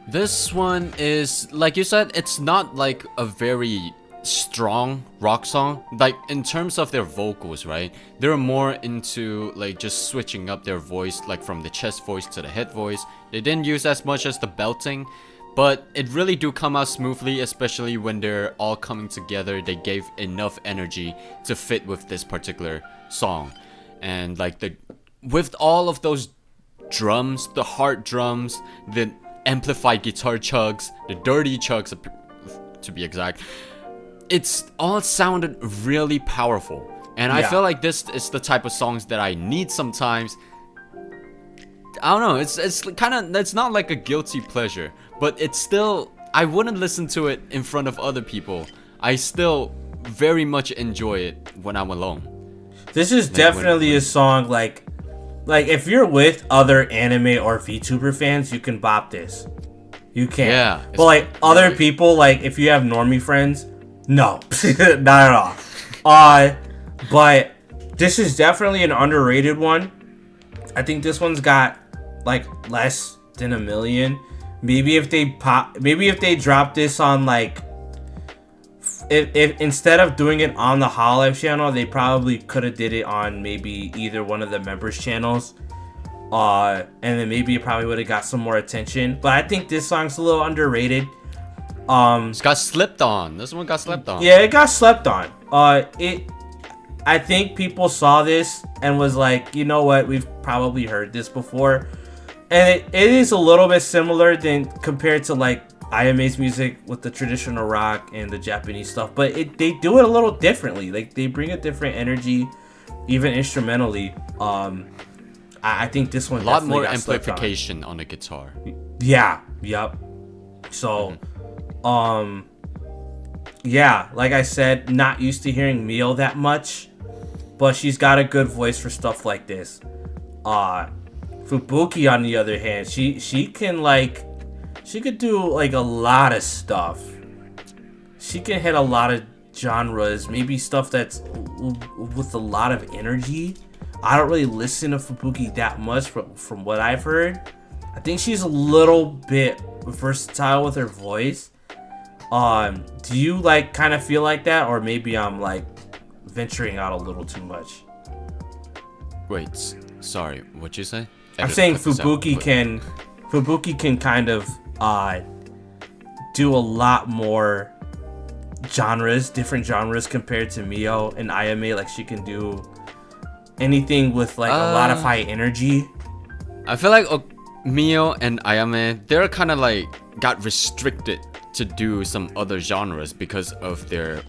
This one is, like you said, it's not like a very strong rock song. Like, in terms of their vocals, right? They're more into, like, just switching up their voice, like, from the chest voice to the head voice. They didn't use as much as the belting, but it really do come out smoothly, especially when they're all coming together. They gave enough energy to fit with this particular song. And, like, with all of those drums, the hard drums, the amplified guitar chugs, the dirty chugs to be exact, it's all sounded really powerful. And I feel like this is the type of songs that I need sometimes. I don't know, it's not like a guilty pleasure, but it's still, I wouldn't listen to it in front of other people. I still very much enjoy it when I'm alone. This is definitely a song like if you're with other anime or VTuber fans, you can bop this. You can. Yeah. But like other people, like if you have normie friends, no, not at all. But this is definitely an underrated one. I think this one's got like less than 1 million. Maybe if they drop this on like, if instead of doing it on the Hololive channel, they probably could have did it on maybe either one of the members' channels. And then maybe it probably would have got some more attention. But I think this song's a little underrated. It's got slept on. This one got slept on. Yeah, it got slept on. I think people saw this and was like, you know what, we've probably heard this before. And it is a little bit similar than compared to like Ayame's music with the traditional rock and the Japanese stuff, but they do it a little differently. Like they bring a different energy, even instrumentally. I think this one a lot more amplification on the guitar. Yeah, yep. So, yeah, like I said, not used to hearing Mio that much, but she's got a good voice for stuff like this. Fubuki, on the other hand, she could do like a lot of stuff. She can hit a lot of genres, maybe stuff that's with a lot of energy. I don't really listen to Fubuki that much, from what I've heard. I think she's a little bit versatile with her voice. Do you like kind of feel like that, or maybe I'm like venturing out a little too much? Wait, sorry, what'd you say? I'm saying Fubuki can kind of do a lot more genres, different genres compared to Mio and Ayame. Like she can do anything with like a lot of high energy. I feel like Mio and Ayame, they're kind of like got restricted to do some other genres because of their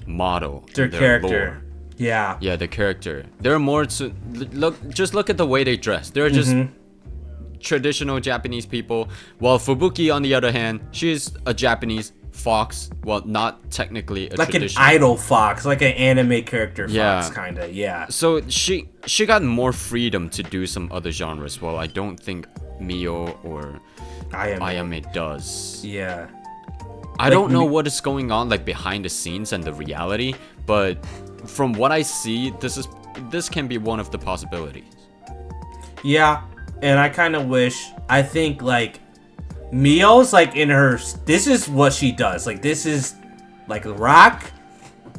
model, their character. Lore. Yeah, the character. They're more to look at the way they dress. They're just traditional Japanese people. While Fubuki, on the other hand, she's a Japanese fox. Well, not technically a like traditional. An idol fox, like an anime character fox, kind of. Yeah. So she got more freedom to do some other genres. Well, I don't think Mio or Ayame does. Yeah. I don't know what is going on like behind the scenes and the reality, but from what I see, this can be one of the possibilities. Yeah, and I kind of wish. I think like Mio's like in her. This is what she does. Like this is like rock.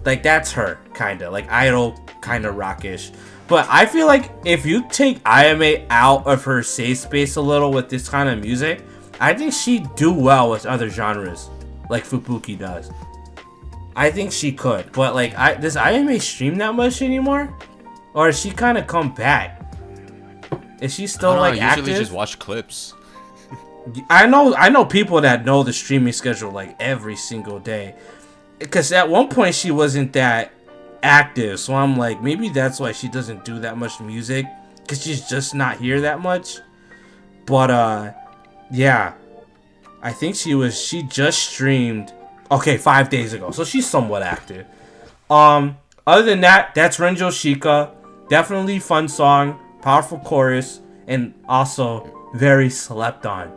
Like that's her kind of like idol kind of rockish. But I feel like if you take Ayame out of her safe space a little with this kind of music, I think she'd do well with other genres, like Fubuki does. I think she could, but like, does Ayame stream that much anymore, or has she kind of come back? Is she still like active? I usually just watch clips. I know people that know the streaming schedule like every single day, because at one point she wasn't that active. So I'm like, maybe that's why she doesn't do that much music, because she's just not here that much. But yeah, I think she just streamed. Okay, 5 days ago, so she's somewhat active. Other than that, that's Renjo Shika. Definitely fun song, powerful chorus, and also very slept on.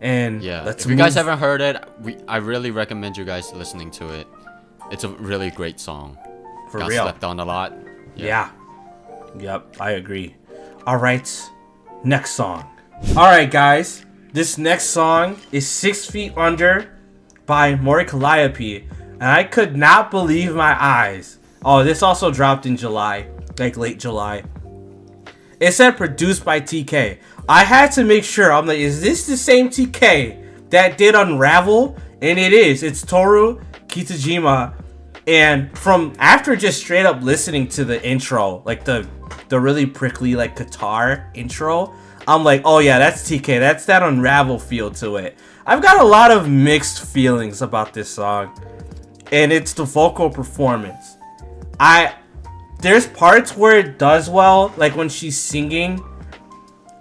And yeah, if you guys haven't heard it, I really recommend you guys listening to it. It's a really great song. For real. Slept on a lot. Yeah. Yep, I agree. All right, next song. All right, guys, this next song is 6 Feet Under by Mori Calliope, and I could not believe my eyes. Oh, this also dropped in July, like late July. It said produced by TK. I had to make sure. I'm like, is this the same TK that did Unravel? And it is. It's Toru Kitajima. And from after just straight up listening to the intro, like the really prickly like guitar intro, I'm like, oh yeah, that's TK. That's that Unravel feel to it. I've got a lot of mixed feelings about this song, and it's the vocal performance. There's parts where it does well, like when she's singing,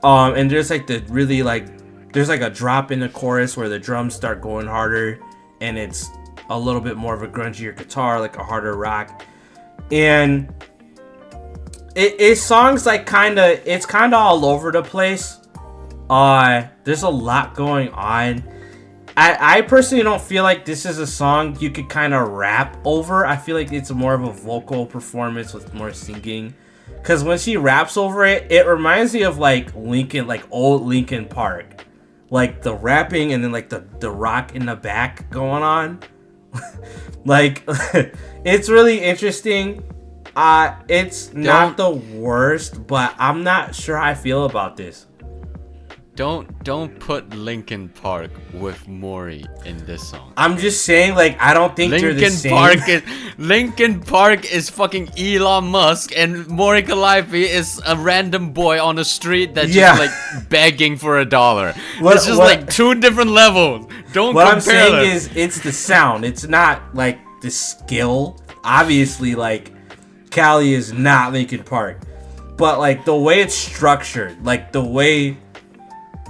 and there's like the really like, there's like a drop in the chorus where the drums start going harder, and it's a little bit more of a grungier guitar, like a harder rock, and it songs like it's kind of all over the place. There's a lot going on. I personally don't feel like this is a song you could kind of rap over. I feel like it's more of a vocal performance with more singing. Because when she raps over it, it reminds me of like old Linkin Park. Like the rapping and then like the rock in the back going on. Like, it's really interesting. It's not the worst, but I'm not sure how I feel about this. Don't put Linkin Park with Mori in this song. I'm just saying, like, I don't think they're the same. Linkin Park is fucking Elon Musk, and Mori Calliope is a random boy on the street that's just like begging for $1. It's just like two different levels. Don't compare them. What I'm saying is, it's the sound. It's not like the skill. Obviously, like, Callie is not Linkin Park, but like the way it's structured, like the way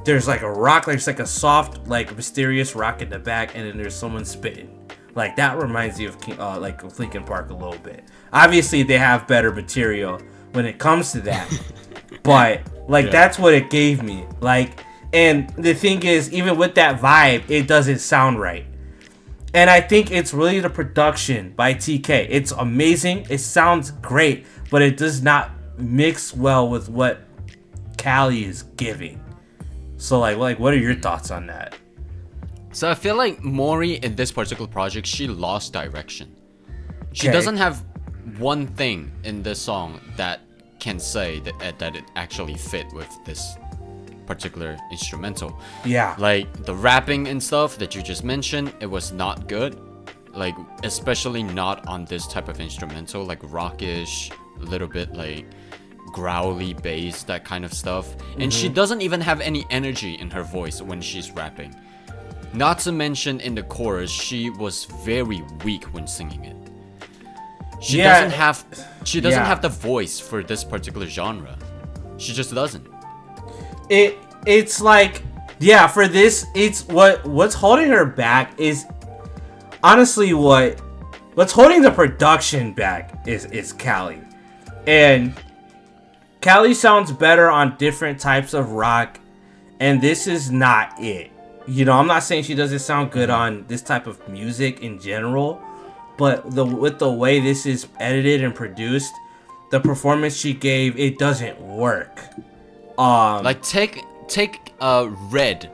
there's like a rock, there's like a soft, like mysterious rock in the back, and then there's someone spitting. Like that reminds me of like Linkin Park a little bit. Obviously, they have better material when it comes to that, but like that's what it gave me. Like, and the thing is, even with that vibe, it doesn't sound right. And I think it's really the production by TK. It's amazing. It sounds great, but it does not mix well with what Callie is giving. So like what are your thoughts on that? So I feel like Mori in this particular project, she lost direction. She doesn't have one thing in this song that can say that it actually fit with this particular instrumental. Yeah. Like the rapping and stuff that you just mentioned, it was not good. Like especially not on this type of instrumental, like rockish, a little bit like growly bass, that kind of stuff. And she doesn't even have any energy in her voice when she's rapping. Not to mention in the chorus, she was very weak when singing it. She doesn't have the voice for this particular genre. She just doesn't. It's like, yeah, for this, it's what's holding her back is honestly what's holding the production back is Callie. And Callie sounds better on different types of rock, and this is not it. You know, I'm not saying she doesn't sound good on this type of music in general, but with the way this is edited and produced, the performance she gave, it doesn't work. Like take Red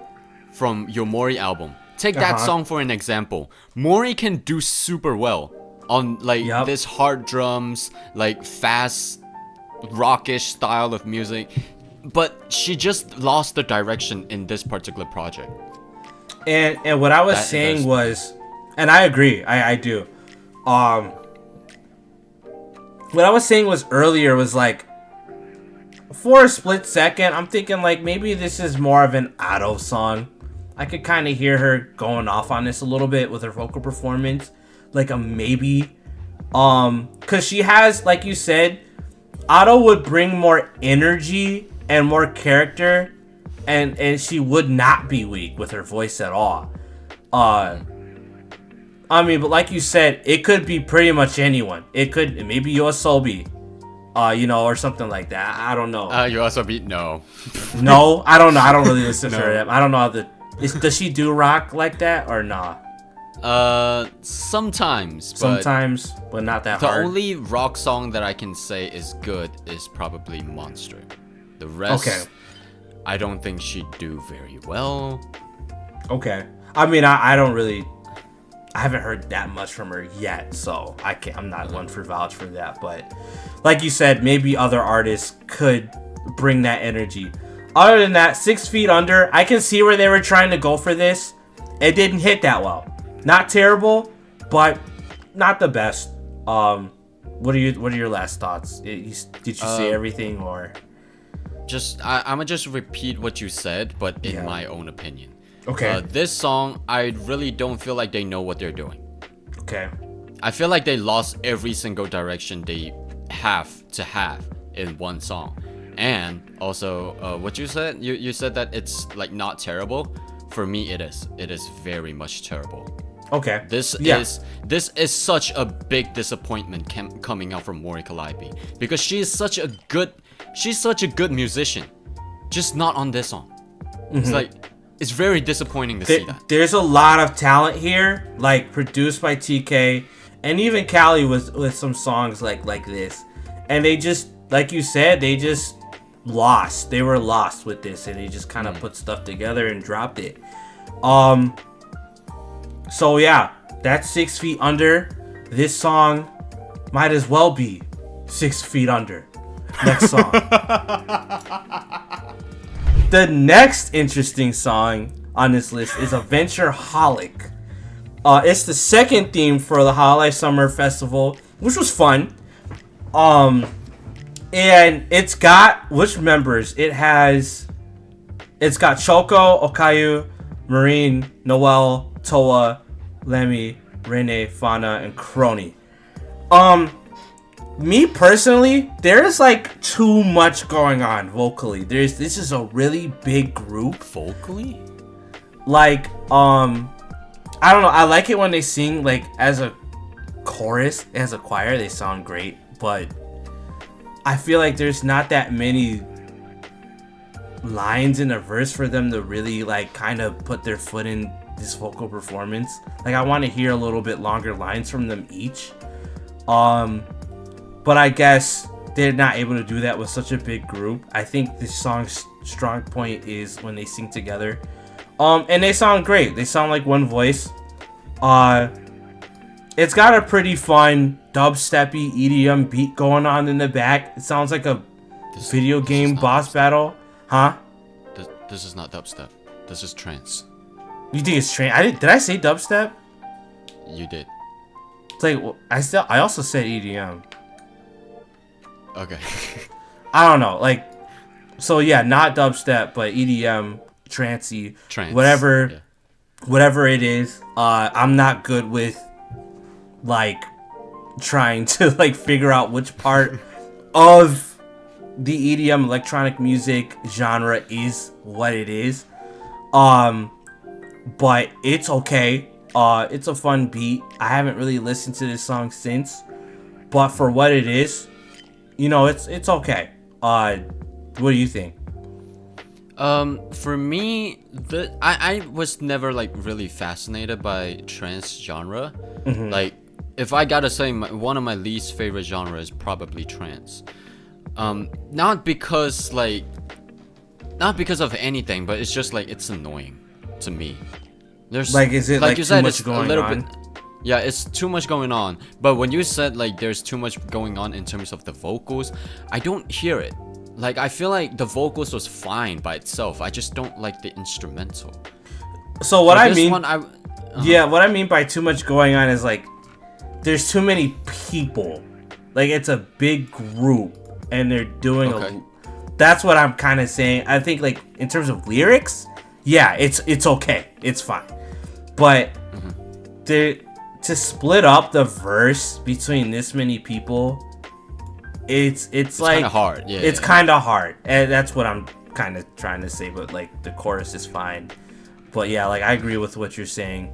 from your Mori album. Take that song for an example. Mori can do super well on like this hard drums, like fast rockish style of music, but she just lost the direction in this particular project. And what I was saying was, and I agree, I do. What I was saying was earlier was like, for a split second, I'm thinking like maybe this is more of an Otto song. I could kind of hear her going off on this a little bit with her vocal performance, like a maybe. Cause she has, like you said, Otto would bring more energy and more character, and she would not be weak with her voice at all. I mean, but like you said, it could be pretty much anyone. It could maybe Yoasobi, you know, or something like that. I don't know. Yoasobi, no. No, I don't know. I don't really listen to her. I don't know how does she do rock like that or not? Sometimes, but not that hard. The only rock song that I can say is good is probably Monster. The rest, I don't think she'd do very well. Okay. I mean, I don't really, I haven't heard that much from her yet, so I'm not one for vouch for that. But like you said, maybe other artists could bring that energy. Other than that, 6 Feet Under, I can see where they were trying to go for this. It didn't hit that well. Not terrible, but not the best. What are your last thoughts? Did you say everything or? I'ma just repeat what you said, but in my own opinion. Okay. This song, I really don't feel like they know what they're doing. Okay. I feel like they lost every single direction they have to have in one song. And also, what you said, you said that it's like not terrible. For me, it is. It is very much terrible. Okay. This is such a big disappointment coming out from Mori Calliope, because she's such a good musician, just not on this song. It's like, it's very disappointing to see that. There's a lot of talent here, like produced by TK, and even Callie with some songs like this, and they just, like you said, they just lost. They were lost with this, and they just kind of put stuff together and dropped it. So yeah, that's 6 Feet Under. This song might as well be 6 Feet Under. Next song. The next interesting song on this list is Adventureholic. It's the second theme for the Hololive Summer Festival, which was fun. And it's got which members? It's got Choco, Okayu, Marine, Noel, Toa, Lemmy, Rene, Fana, and Crony. me personally, there's like too much going on vocally. This is a really big group. Vocally? Like, I don't know. I like it when they sing like as a chorus, as a choir. They sound great, but I feel like there's not that many lines in a verse for them to really like kind of put their foot in this vocal performance. Like, I want to hear a little bit longer lines from them each. But I guess they're not able to do that with such a big group. I think this song's strong point is when they sing together. And they sound great. They sound like one voice. It's got a pretty fun dubsteppy EDM beat going on in the back. It sounds like a video game boss battle. Huh? This is not dubstep. This is trance. You think it's trance? Did I say dubstep? You did. It's like, I also said EDM. Okay. I don't know. Like, so yeah, not dubstep, but EDM, trancey, Trance. whatever it is. I'm not good with like trying to like figure out which part of the EDM electronic music genre is what it is. But it's okay. It's a fun beat. I haven't really listened to this song since, but for what it is, you know, it's okay. What do you think? For me, I was never like really fascinated by trance genre. Mm-hmm. Like, if I gotta say, one of my least favorite genres is probably trance. Not because of anything, but it's just like it's annoying to me. There's Like, is it like you too said, much it's going a little on? bit. Yeah, it's too much going on. But when you said like there's too much going on in terms of the vocals, I don't hear it. Like, I feel like the vocals was fine by itself. I just don't like the instrumental. So what I mean, what I mean by too much going on is like there's too many people. Like, it's a big group and they're doing that's what I'm kind of saying. I think like in terms of lyrics, yeah, it's okay. It's fine. But to split up the verse between this many people, it's like kind of hard. Yeah, it's kind of hard, and that's what I'm kind of trying to say. But like the chorus is fine. But yeah, like I agree with what you're saying.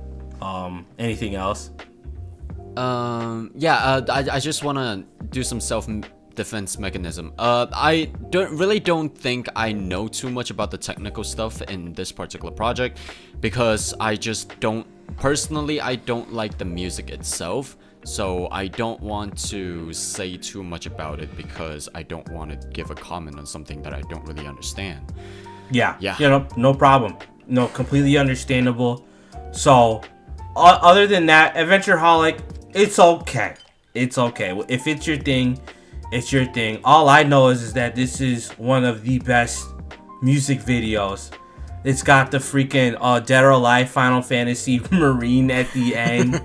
Anything else? I just want to do some self-defense mechanism. I don't think I know too much about the technical stuff in this particular project, because I just don't like the music itself. So I don't want to say too much about it because I don't want to give a comment on something that I don't really understand. Yeah. You know, no problem. No, completely understandable. So, other than that, Adventureholic, it's okay. It's okay. If it's your thing, it's your thing. All I know is that this is one of the best music videos. It's got the freaking Dead or Alive Final Fantasy Marine at the end.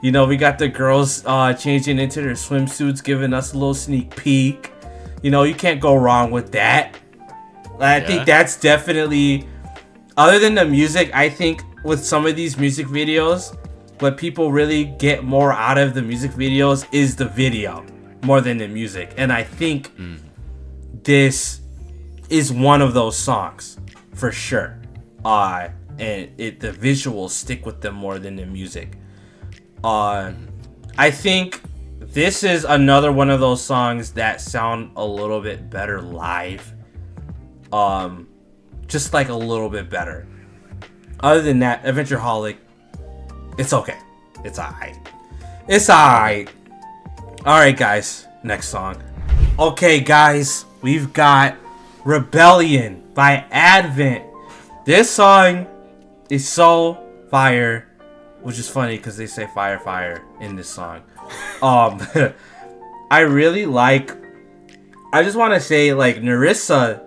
You know, we got the girls changing into their swimsuits, giving us a little sneak peek. You know, you can't go wrong with that. I think that's definitely, other than the music, I think with some of these music videos, what people really get more out of the music videos is the video more than the music. And I think this is one of those songs for sure. And the visuals stick with them more than the music. I think this is another one of those songs that sound a little bit better live. Just like a little bit better. Other than that, Adventureholic, it's okay. It's alright. It's alright. Alright, guys. Next song. Okay, guys. We've got Rebellion by Advent. This song is so fire. Which is funny because they say fire, fire in this song. I really like... I just want to say, like, Nerissa,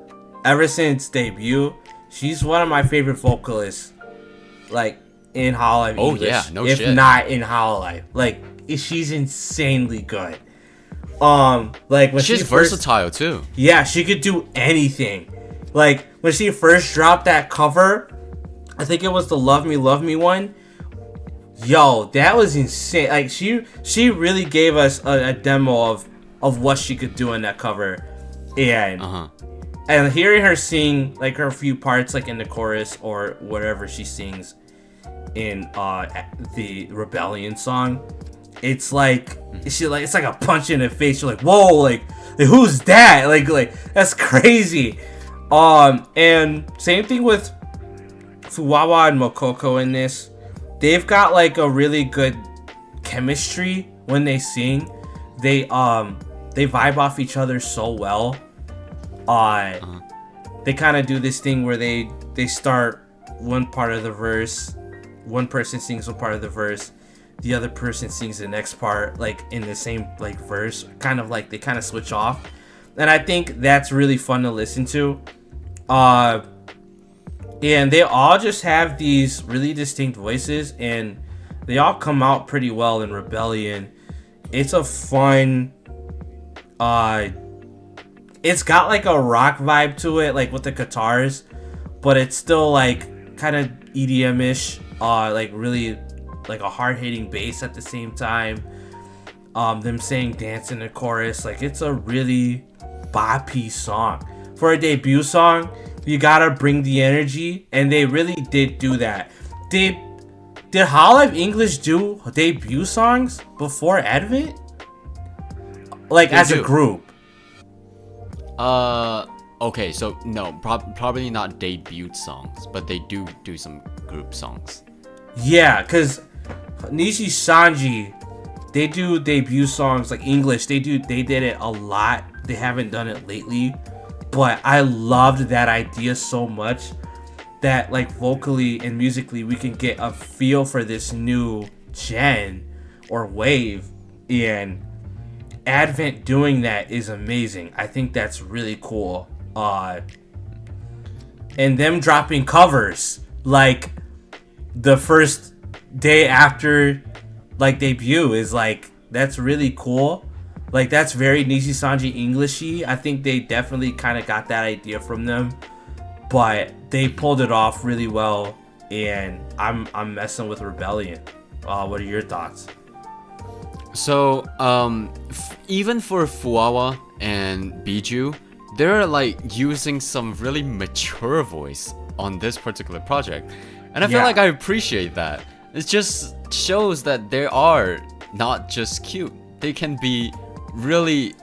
ever since debut, she's one of my favorite vocalists. Like, in Hololive English. Yeah, no if shit. If not in Hololive. Like, she's insanely good. Like, when she's versatile too. Yeah, she could do anything. Like, when she first dropped that cover, I think it was the Love Me one. Yo, that was insane. Like, she really gave us a demo of of what she could do in that cover, and hearing her sing like her few parts like in the chorus or whatever she sings in the Rebellion song, it's like it's like a punch in the face. You're like, whoa, like who's that? Like that's crazy. And same thing with Fuwawa and Mokoko in this. They've got like a really good chemistry when they sing. They vibe off each other so well. They kind of do this thing where they start one part of the verse, one person sings one part of the verse, the other person sings the next part like in the same like verse, kind of like they kind of switch off, and I think that's really fun to listen to. And they all just have these really distinct voices, and they all come out pretty well in Rebellion. It's a fun, it's got like a rock vibe to it, like with the guitars, but it's still like kind of EDM-ish, like really like a hard-hitting bass at the same time. Them saying dance in the chorus, like it's a really boppy song. For a debut song, you gotta bring the energy, and they really did do that. Did Hololive English do debut songs before Advent? Like as a group? Okay, so no, probably not debut songs, but they do some group songs. Yeah, cause Nishi Sanji, they do debut songs like English. They did it a lot. They haven't done it lately, but I loved that idea so much that like vocally and musically we can get a feel for this new gen or wave, and Advent doing that is amazing. I think that's really cool. And them dropping covers like the first day after like debut is like, that's really cool. Like that's very Nishi Sanji Englishy. I think they definitely kind of got that idea from them, but they pulled it off really well, and I'm messing with Rebellion. What are your thoughts? So even for Fuwawa and Biju, they're like using some really mature voice on this particular project, and I feel like I appreciate that. It just shows that they are not just cute. They can be really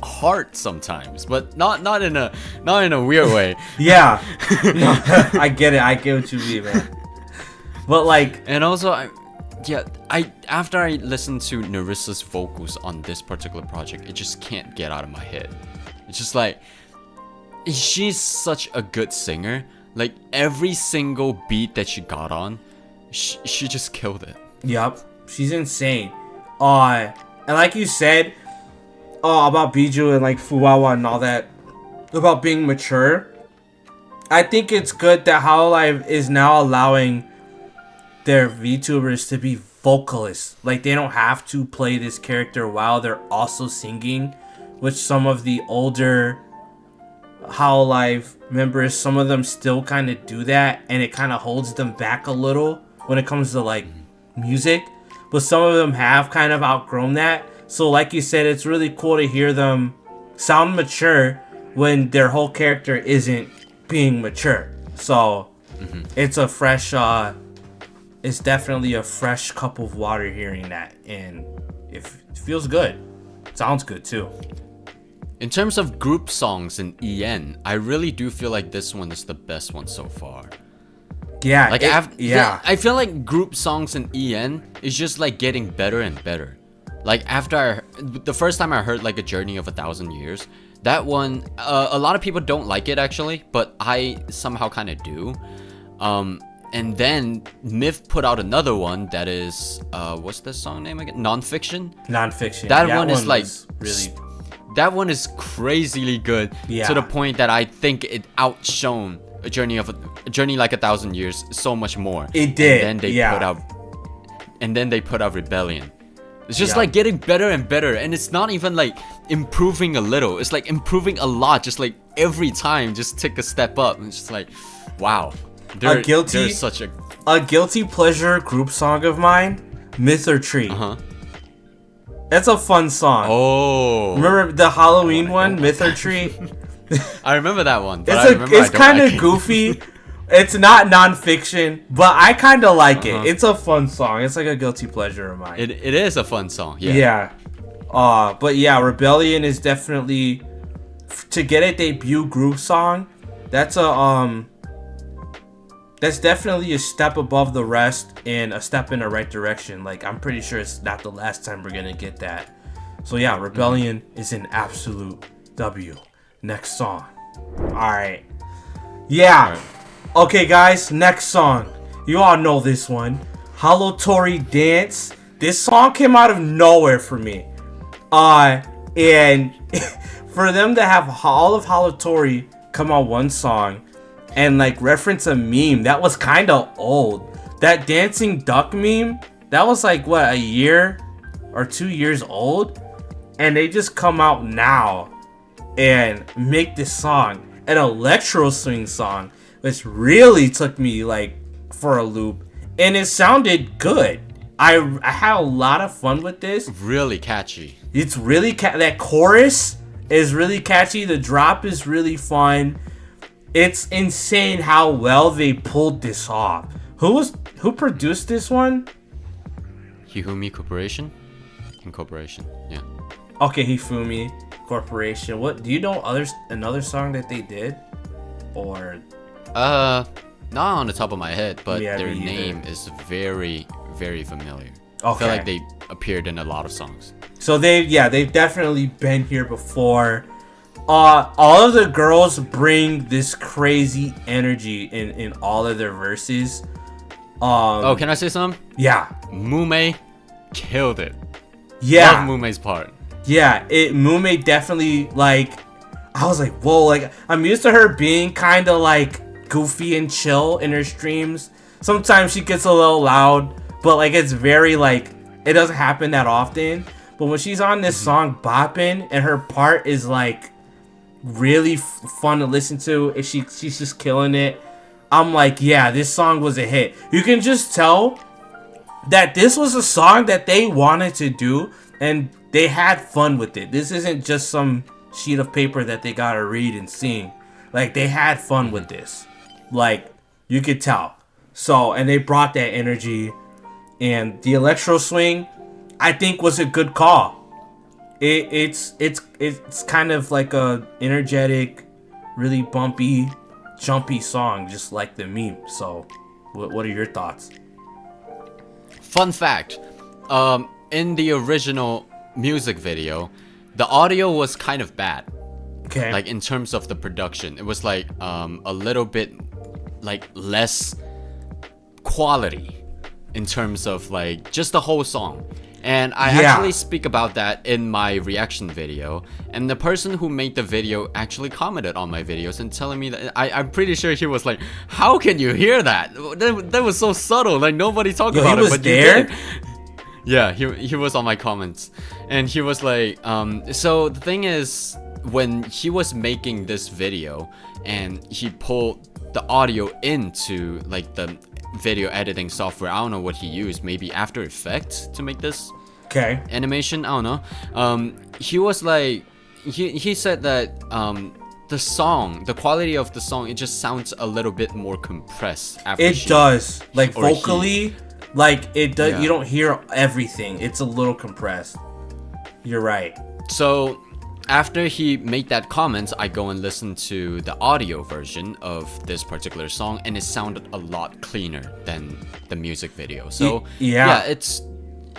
hard sometimes, but not in a weird way. Yeah, no, I get it. I get what you mean, man. But like, and also after I listened to Narissa's vocals on this particular project, it just can't get out of my head. It's just like, she's such a good singer. Like every single beat that she got on, she just killed it. Yep, she's insane. And like you said, about Biju and like Fuwawa and all that, about being mature, I think it's good that Hololive is now allowing their VTubers to be vocalists. Like they don't have to play this character while they're also singing, which some of the older Hololive members, some of them still kind of do that, and it kind of holds them back a little when it comes to like music. But some of them have kind of outgrown that. So like you said, it's really cool to hear them sound mature when their whole character isn't being mature. So it's a fresh, it's definitely a fresh cup of water hearing that, and it feels good. Sounds good too. In terms of group songs in EN, I really do feel like this one is the best one so far. Yeah, like I feel like group songs in EN is just like getting better and better. Like after the first time I heard like A Journey of 1,000 Years, that one, a lot of people don't like it actually, but I somehow kind of do. And then Myth put out another one that is, what's the song name again? Nonfiction. That one is like really. That one is crazily good to the point that I think it outshone A Journey like 1,000 Years so much more. It did. And then they put out Rebellion. It's just like getting better and better, and it's not even like improving a little. It's like improving a lot. Just like every time, just take a step up. And it's just like, wow. A guilty pleasure group song of mine, Myth or Tree. That's a fun song. Oh. Remember the Halloween one, Myth or Treat? I remember that one. But it's kind of goofy. It's not nonfiction, but I kind of like it. It's a fun song. It's like a guilty pleasure of mine. It is a fun song. Yeah. Yeah. But yeah, Rebellion is definitely, to get a debut group song, that's definitely a step above the rest and a step in the right direction. Like, I'm pretty sure it's not the last time we're gonna get that. So yeah, Rebellion is an absolute W. Next song. Alright. Yeah. All right. Okay, guys, next song. You all know this one. Holotori Dance. This song came out of nowhere for me. And for them to have all of Holotori come on one song and like reference a meme that was kind of old. That dancing duck meme, that was like what, a year or 2 years old, and they just come out now and make this song an electro swing song, which really took me like for a loop, and it sounded good. I had a lot of fun with this. Really catchy. It's really that chorus is really catchy. The drop is really fun. It's insane how well they pulled this off. Who produced this one? Hifumi Corporation? Incorporation, yeah. Okay, Hifumi Corporation. What do you know? Another song that they did, or? Not on the top of my head, but Yeah, their me either. name is very, very familiar. I Okay. feel like they appeared in a lot of songs. So they've definitely been here before. All of the girls bring this crazy energy in all of their verses. Oh, can I say something? Yeah. Mume killed it. Yeah. Love Mume's part. Yeah, Mume definitely, like, I was like, whoa, like, I'm used to her being kind of like goofy and chill in her streams. Sometimes she gets a little loud, but like, it's very like, it doesn't happen that often. But when she's on this song bopping and her part is like really fun to listen to, and she's just killing it, I'm like, yeah, this song was a hit. You can just tell that this was a song that they wanted to do and they had fun with it. This isn't just some sheet of paper that they gotta read and sing. Like, they had fun with this. Like, you could tell. So, and they brought that energy, and the electro swing, I think, was a good call. It's kind of like a energetic, really bumpy, jumpy song, just like the meme. So, what are your thoughts? Fun fact, in the original music video, the audio was kind of bad. Okay. Like, in terms of the production, it was like a little bit like less quality in terms of like just the whole song. And I actually speak about that in my reaction video, and the person who made the video actually commented on my videos and telling me that I'm pretty sure he was like, how can you hear that? That was so subtle, like nobody talked about it, but there? you did. Yeah, he was on my comments, and he was like, so the thing is, when he was making this video and he pulled the audio into like the video editing software, I don't know what he used, maybe After Effects to make this animation, I don't know. He was like, he said that the song, the quality of the song, it just sounds a little bit more compressed after it does, like vocally, like it does. You don't hear everything, it's a little compressed. You're right. So after he made that comment, I go and listen to the audio version of this particular song, and it sounded a lot cleaner than the music video. So it's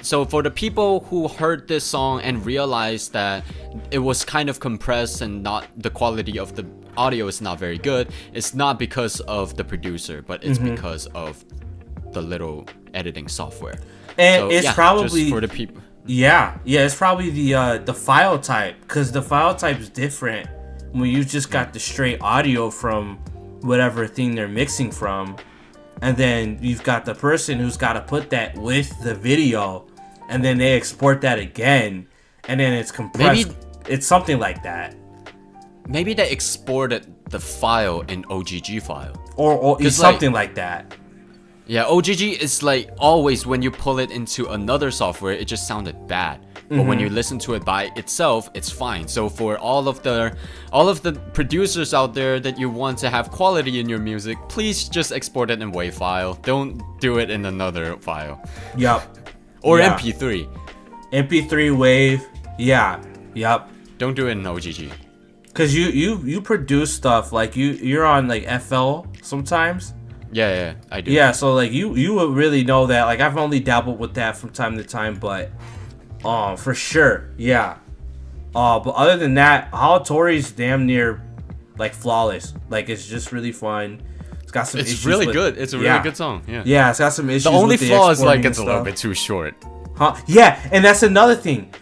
so for the people who heard this song and realized that it was kind of compressed and not the quality of the audio is not very good, it's not because of the producer, but it's because of the little editing software. And so, it's probably just for the people. Yeah, it's probably the file type, because the file type is different when you just got the straight audio from whatever thing they're mixing from, and then you've got the person who's got to put that with the video, and then they export that again, and then it's compressed. Maybe it's something like that. Maybe they exported the file in OGG file, or something like that. Yeah, OGG is like always when you pull it into another software, it just sounded bad. but when you listen to it by itself, it's fine. So for all of the producers out there that you want to have quality in your music, please just export it in WAV file. Don't do it in another file. Yup. Or MP3. MP3 WAV. Yeah. Yup. Don't do it in OGG. Cause you produce stuff like you're on like FL sometimes. Yeah, I do. Yeah, so like you would really know that. Like I've only dabbled with that from time to time, but for sure, yeah. But other than that, Halatori's damn near like flawless. Like it's just really fun. It's got some. It's really good. It's a really good song. Yeah. Yeah, it's got some issues. The only flaw is like it's a little bit too short. Huh? Yeah, and that's another thing.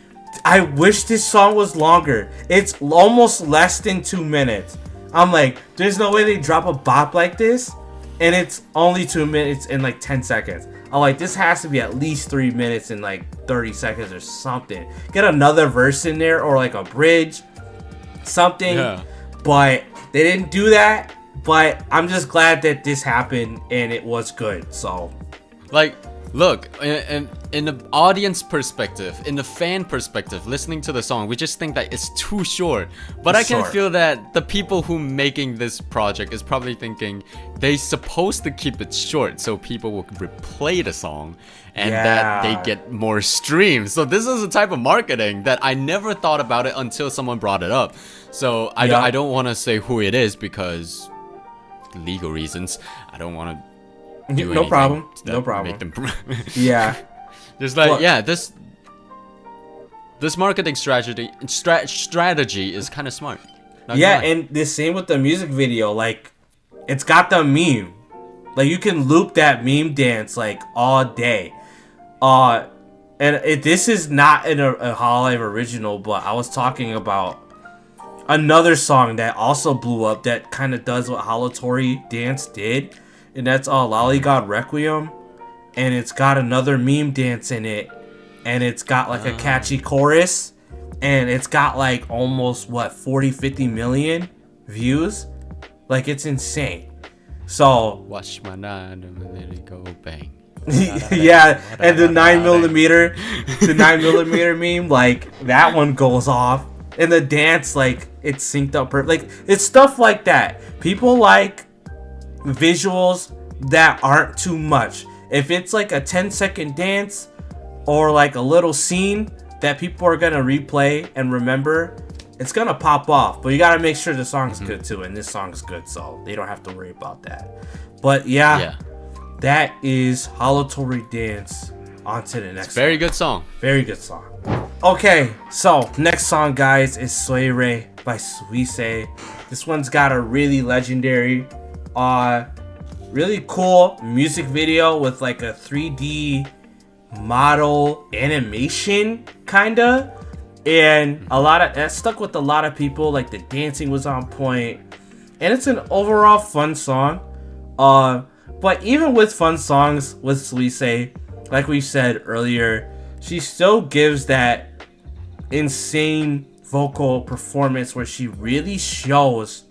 I wish this song was longer. It's almost less than 2 minutes. I'm like, there's no way they drop a bop like this, and it's only 2 minutes and like 10 seconds. I'm like, this has to be at least 3 minutes and like 30 seconds or something. Get another verse in there or like a bridge, something. Yeah. But they didn't do that. But I'm just glad that this happened and it was good. So, like, look, in the audience perspective, in the fan perspective, listening to the song, we just think that it's too short. But I can feel that the people who making this project is probably thinking they supposed to keep it short so people will replay the song and that they get more streams. So this is a type of marketing that I never thought about it until someone brought it up. So I don't want to say who it is because legal reasons. I don't want to. No problem. No problem. Yeah. There's like, this marketing strategy is kind of smart. Yeah, and the same with the music video. Like, it's got the meme. Like, you can loop that meme dance like all day. This is not a Hololive original, but I was talking about another song that also blew up that kind of does what Halatori Dance did. And that's Lollygod Requiem, and it's got another meme dance in it, and it's got like a catchy chorus, and it's got like almost 40-50 million views. Like, it's insane. So watch my 9mm go bang. Yeah, and the 9mm meme, like that one goes off, and the dance, like it's synced up perfect. Like, it's stuff like that. People like visuals that aren't too much. If it's like a 10-second dance or like a little scene that people are gonna replay and remember, it's gonna pop off. But you gotta make sure the song's good too, and this song's good, so they don't have to worry about that. But yeah. That is Halatori Dance. On to the next very good song. Very good song. Okay, so next song, guys, is Soiree by Suisei. This one's got a really legendary really cool music video with like a 3D model animation kinda, and that stuck with a lot of people. Like, the dancing was on point, and it's an overall fun song. But even with fun songs with Suisei, like we said earlier, she still gives that insane vocal performance where she really shows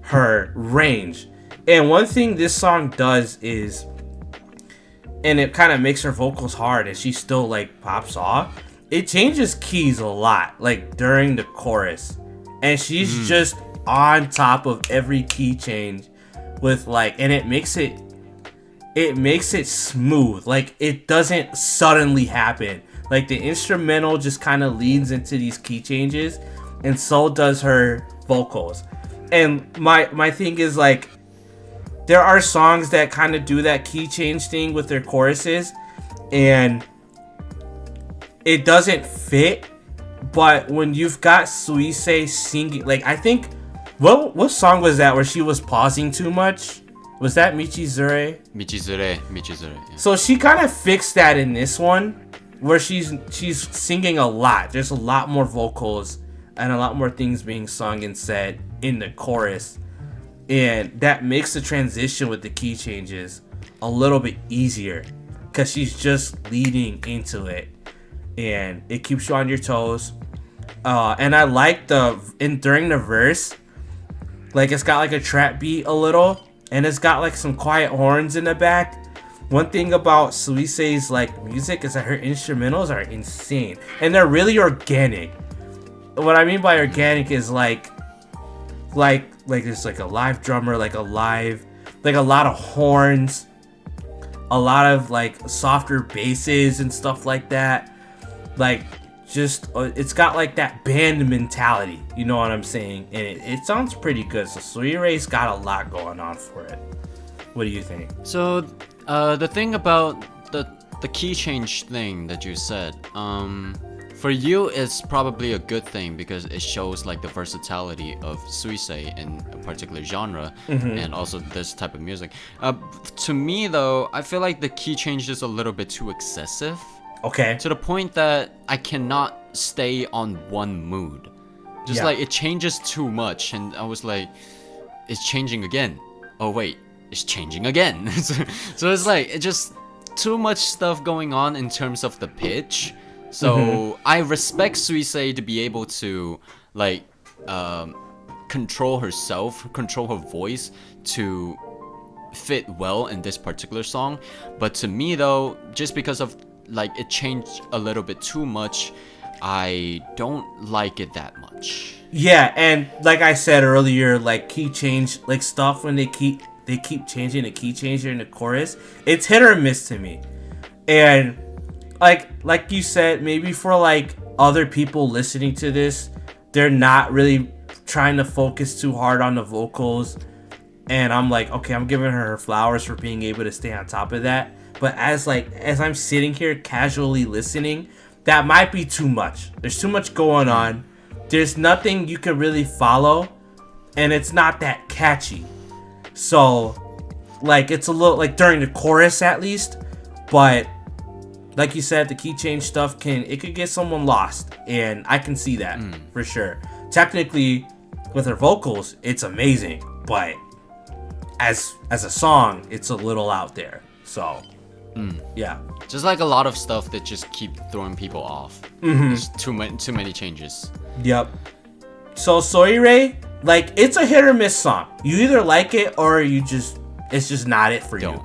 her range. And one thing this song does is, and it kind of makes her vocals hard and she still like pops off, it changes keys a lot, like during the chorus. And she's just on top of every key change with like, and it makes it smooth. Like, it doesn't suddenly happen. Like, the instrumental just kind of leads into these key changes, and so does her vocals. And my thing is, like, there are songs that kind of do that key change thing with their choruses, and it doesn't fit. But when you've got Suisei singing, like, I think, what song was that where she was pausing too much? Was that Michizure? Michizure, yeah. So she kind of fixed that in this one, where she's singing a lot. There's a lot more vocals and a lot more things being sung and said in the chorus. And that makes the transition with the key changes a little bit easier, because she's just leading into it. And it keeps you on your toes. And I like during the verse, like, it's got like a trap beat a little. And it's got like some quiet horns in the back. one thing about Suisei's like music is that her instrumentals are insane and they're really organic. What I mean by organic is like there's like a live drummer, like a lot of horns, a lot of like softer basses and stuff like that. Like just it's got like that band mentality, you know what I'm saying? And it sounds pretty good. So Suirei's got a lot going on for it. What do you think? So the thing about the key change thing that you said, for you it's probably a good thing because it shows like the versatility of Suisei in a particular genre and also this type of music. To me though, I feel like the key change is a little bit too excessive. Okay. To the point that I cannot stay on one mood. Just like it changes too much and I was like, it's changing again. Oh wait, it's changing again. So it's like it's just too much stuff going on in terms of the pitch. So I respect Suisei to be able to like control herself, control her voice to fit well in this particular song. But to me though, just because of like it changed a little bit too much, I don't like it that much. Yeah, and like I said earlier, like key change, like stuff when they keep changing the key changer in the chorus, it's hit or miss to me. And like you said, maybe for like other people listening to this, they're not really trying to focus too hard on the vocals. And I'm like, okay, I'm giving her flowers for being able to stay on top of that. But as I'm sitting here casually listening, that might be too much. There's too much going on. There's nothing you can really follow, and it's not that catchy. So, like, it's a little, like, during the chorus at least, but like you said, the key change stuff could get someone lost, and I can see that for sure. Technically, with her vocals, it's amazing, but as a song, it's a little out there. So, yeah. Just like a lot of stuff that just keep throwing people off. There's too many changes. Yep. So Soiree, like, it's a hit or miss song. You either like it or it's just not it for you.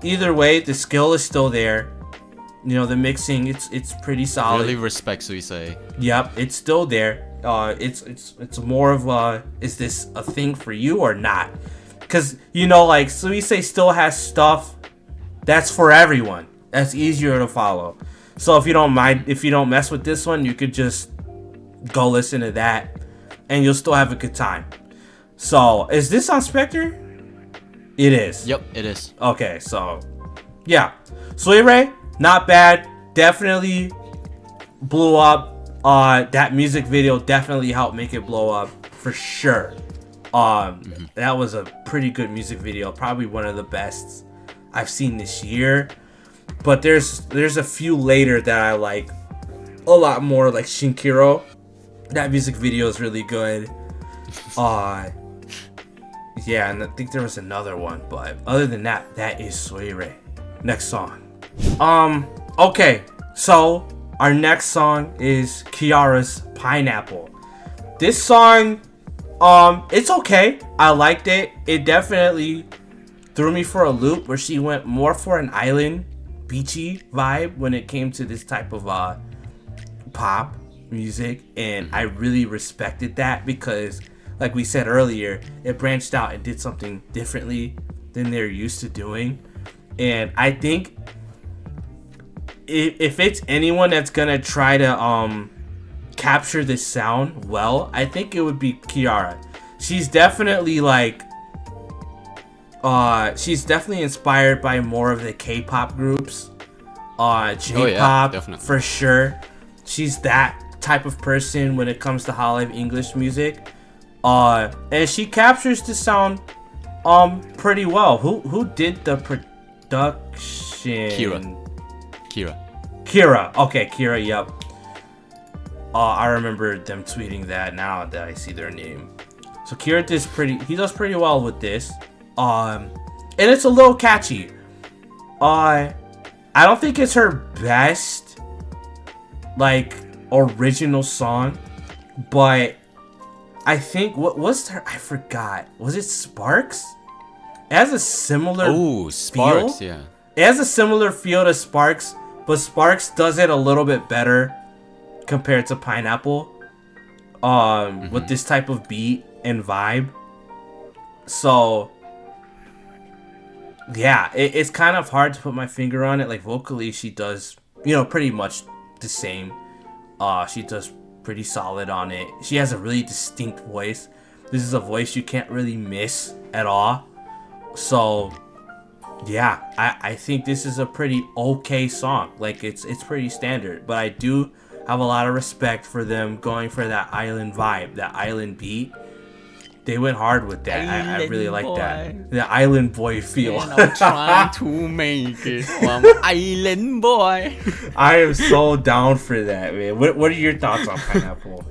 Either way, the skill is still there. You know, the mixing, it's pretty solid. Really respect Suisei. Yep, it's still there. It's more of is this a thing for you or not? Because, you know, like, Suisei still has stuff that's for everyone. That's easier to follow. So if you don't mess with this one, you could just go listen to that and you'll still have a good time. So, is this on Spectre? It is. Yep, it is. Okay, so, yeah. Suiree, not bad. Definitely blew up. That music video definitely helped make it blow up for sure. That was a pretty good music video, probably one of the best I've seen this year. But there's a few later that I like a lot more, like Shinkiro. That music video is really good. Yeah, and I think there was another one, but other than that, that is Soiree. Next song. Okay, so our next song is Kiara's Pineapple. This song, it's okay. I liked it. It definitely threw me for a loop where she went more for an island, beachy vibe when it came to this type of pop music, and I really respected that because, like we said earlier, it branched out and did something differently than they're used to doing. And I think if it's anyone that's gonna try to capture this sound well, I think it would be Kiara. She's definitely like she's definitely inspired by more of the K-pop groups, J-pop for sure. She's that type of person when it comes to Hololive English music, and she captures the sound pretty well. Who did the production? Kira. Okay, Kira. Yep. I remember them tweeting that now that I see their name. So Kira does pretty well with this. And it's a little catchy. I don't think it's her best like original song, but I think what was her, I forgot. Was it Sparks? It has a similar Sparks, feel. yeah. It has a similar feel to Sparks, but Sparks does it a little bit better compared to Pineapple. With this type of beat and vibe. So yeah, it's kind of hard to put my finger on it. Like vocally, she does, pretty much the same. She does pretty solid on it. She has a really distinct voice. This is a voice you can't really miss at all. So yeah, I think this is a pretty okay song. Like it's pretty standard, but I do have a lot of respect for them going for that island vibe, that island beat. They went hard with that. I really like that. The island boy feel. And I'm trying to make it. I'm island boy. I am so down for that, man. What are your thoughts on Pineapple?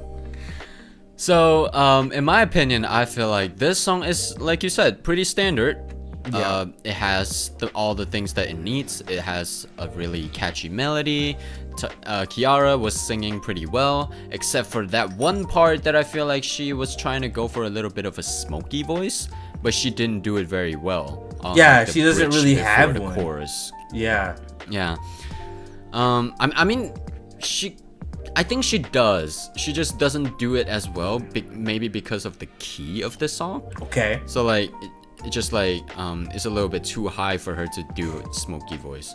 So, in my opinion, I feel like this song is, like you said, pretty standard. Yeah. It has all the things that it needs. It has a really catchy melody. Kiara was singing pretty well, except for that one part that I feel like she was trying to go for a little bit of a smoky voice, but she didn't do it very well. Yeah, like, she doesn't really have the one. Chorus. Yeah. Yeah. I mean, I think she does. She just doesn't do it as well, maybe because of the key of the song. Okay. So like, it just like it's a little bit too high for her to do a smoky voice.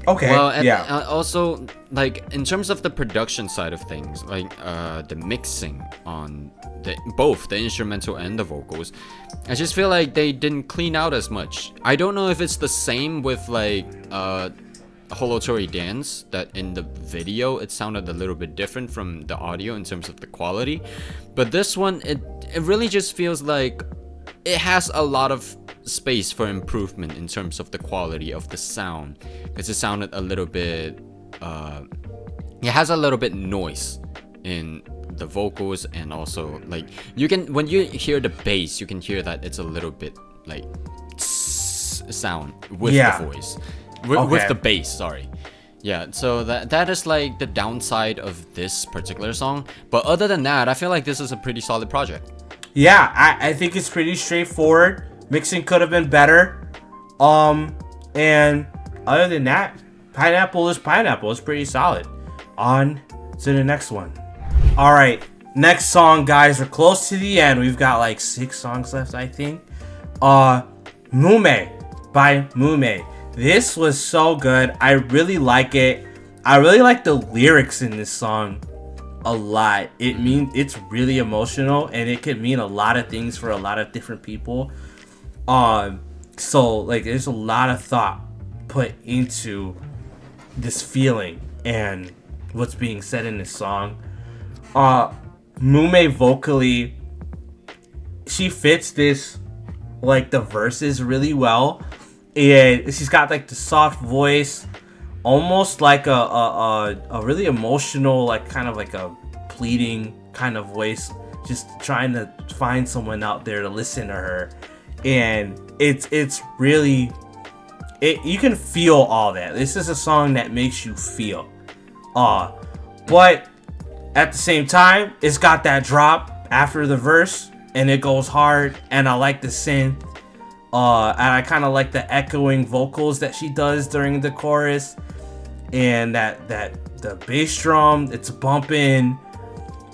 Okay. Well, yeah. Also, like in terms of the production side of things, like the mixing on both the instrumental and the vocals, I just feel like they didn't clean out as much. I don't know if it's the same with like Holotori Dance, that in the video it sounded a little bit different from the audio in terms of the quality, but this one it really just feels like it has a lot of space for improvement in terms of the quality of the sound, because it sounded a little bit it has a little bit noise in the vocals, and also like when you hear the bass, you can hear that it's a little bit like sound with the voice with the bass, sorry. Yeah, so that is like the downside of this particular song, but other than that, I feel like this is a pretty solid project. Yeah, I think it's pretty straightforward. Mixing could have been better. And other than that, Pineapple is Pineapple. It's pretty solid. On to the next one. All right, next song, guys. We're close to the end. We've got like 6 songs left, I think. Mume by Mume. This was so good. I really like it. I really like the lyrics in this song a lot. It's really emotional, and it can mean a lot of things for a lot of different people. So like there's a lot of thought put into this feeling and what's being said in this song. Mume vocally, she fits this, like the verses really well, and she's got like the soft voice, almost like a really emotional, like kind of like a pleading kind of voice, just trying to find someone out there to listen to her. And it's really, you can feel all that. This is a song that makes you feel. But at the same time, it's got that drop after the verse, and it goes hard, and I like the synth. And I kind of like the echoing vocals that she does during the chorus, and the bass drum, it's bumping.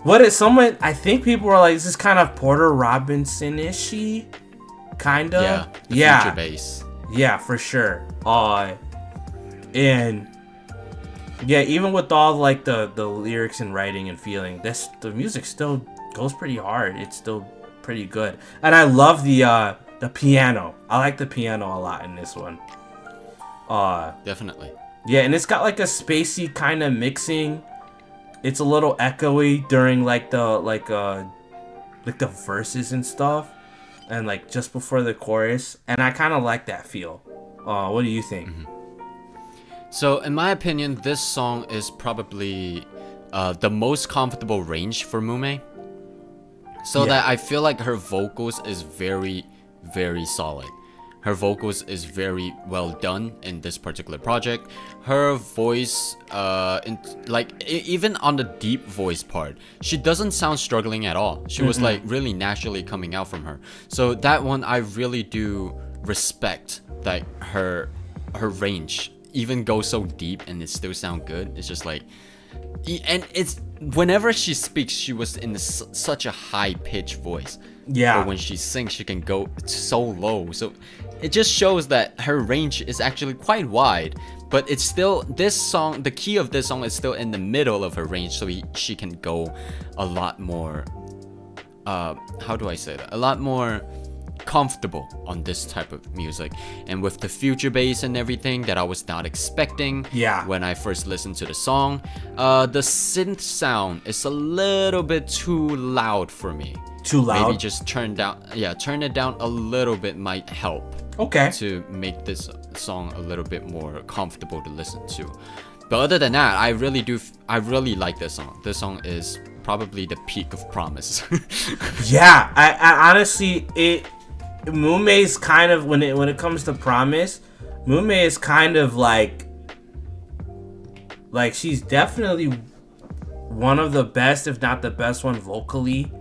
I think people were like, this is kind of Porter Robinson-ishy, kinda. Yeah, future bass. Yeah, for sure. And yeah, even with all like the lyrics and writing and feeling, the music still goes pretty hard. It's still pretty good, and I love the piano. I like the piano a lot in this one. Definitely. Yeah, and it's got like a spacey kind of mixing. It's a little echoey during like the verses and stuff, and like just before the chorus, and I kind of like that feel. What do you think? So in my opinion, this song is probably the most comfortable range for Mume, so that I feel like her vocals is very, very solid. Her vocals is very well done in this particular project. Her voice, even on the deep voice part, she doesn't sound struggling at all. She was like really naturally coming out from her. So that one I really do respect that her range even goes so deep and it still sound good. It's just like, and it's whenever she speaks, she was in such a high pitched voice. Yeah. But when she sings, she can go so low. So it just shows that her range is actually quite wide. But it's still, this song, the key of this song is still in the middle of her range, so she can go a lot more, how do I say that? A lot more comfortable on this type of music. And with the future bass and everything that I was not expecting when I first listened to the song, the synth sound is a little bit too loud for me. Too loud? Maybe just turn it down a little bit might help. Okay. To make this song a little bit more comfortable to listen to. But other than that, I really like this song. This song is probably the peak of Promise. Yeah, I honestly, Mumei's kind of, when it comes to Promise, Mumei is kind of like she's definitely one of the best, if not the best one vocally.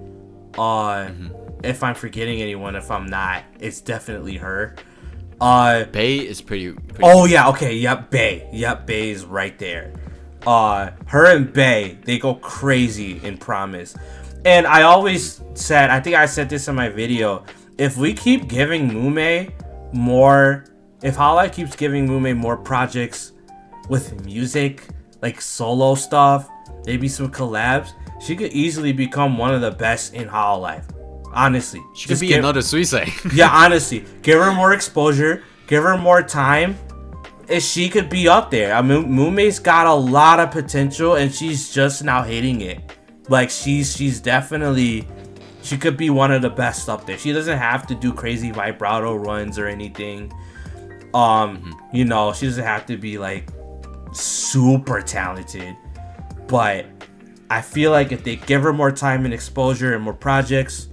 If I'm forgetting anyone, if I'm not, it's definitely her. Bae is pretty oh yeah, okay, yep, Bae is right there. Her and Bae, they go crazy in Promise. And I always said, I think I said this in my video, if we keep giving Mumei more, if Hololive keeps giving Mumei more projects with music, like solo stuff, maybe some collabs, she could easily become one of the best in Hololive. Honestly. She could be another Suisei. Yeah, honestly. Give her more exposure, give her more time, and she could be up there. I mean, Mumei's got a lot of potential, and she's just now hitting it. Like, she's definitely, she could be one of the best up there. She doesn't have to do crazy vibrato runs or anything. You know, she doesn't have to be like super talented. But I feel like if they give her more time and exposure and more projects,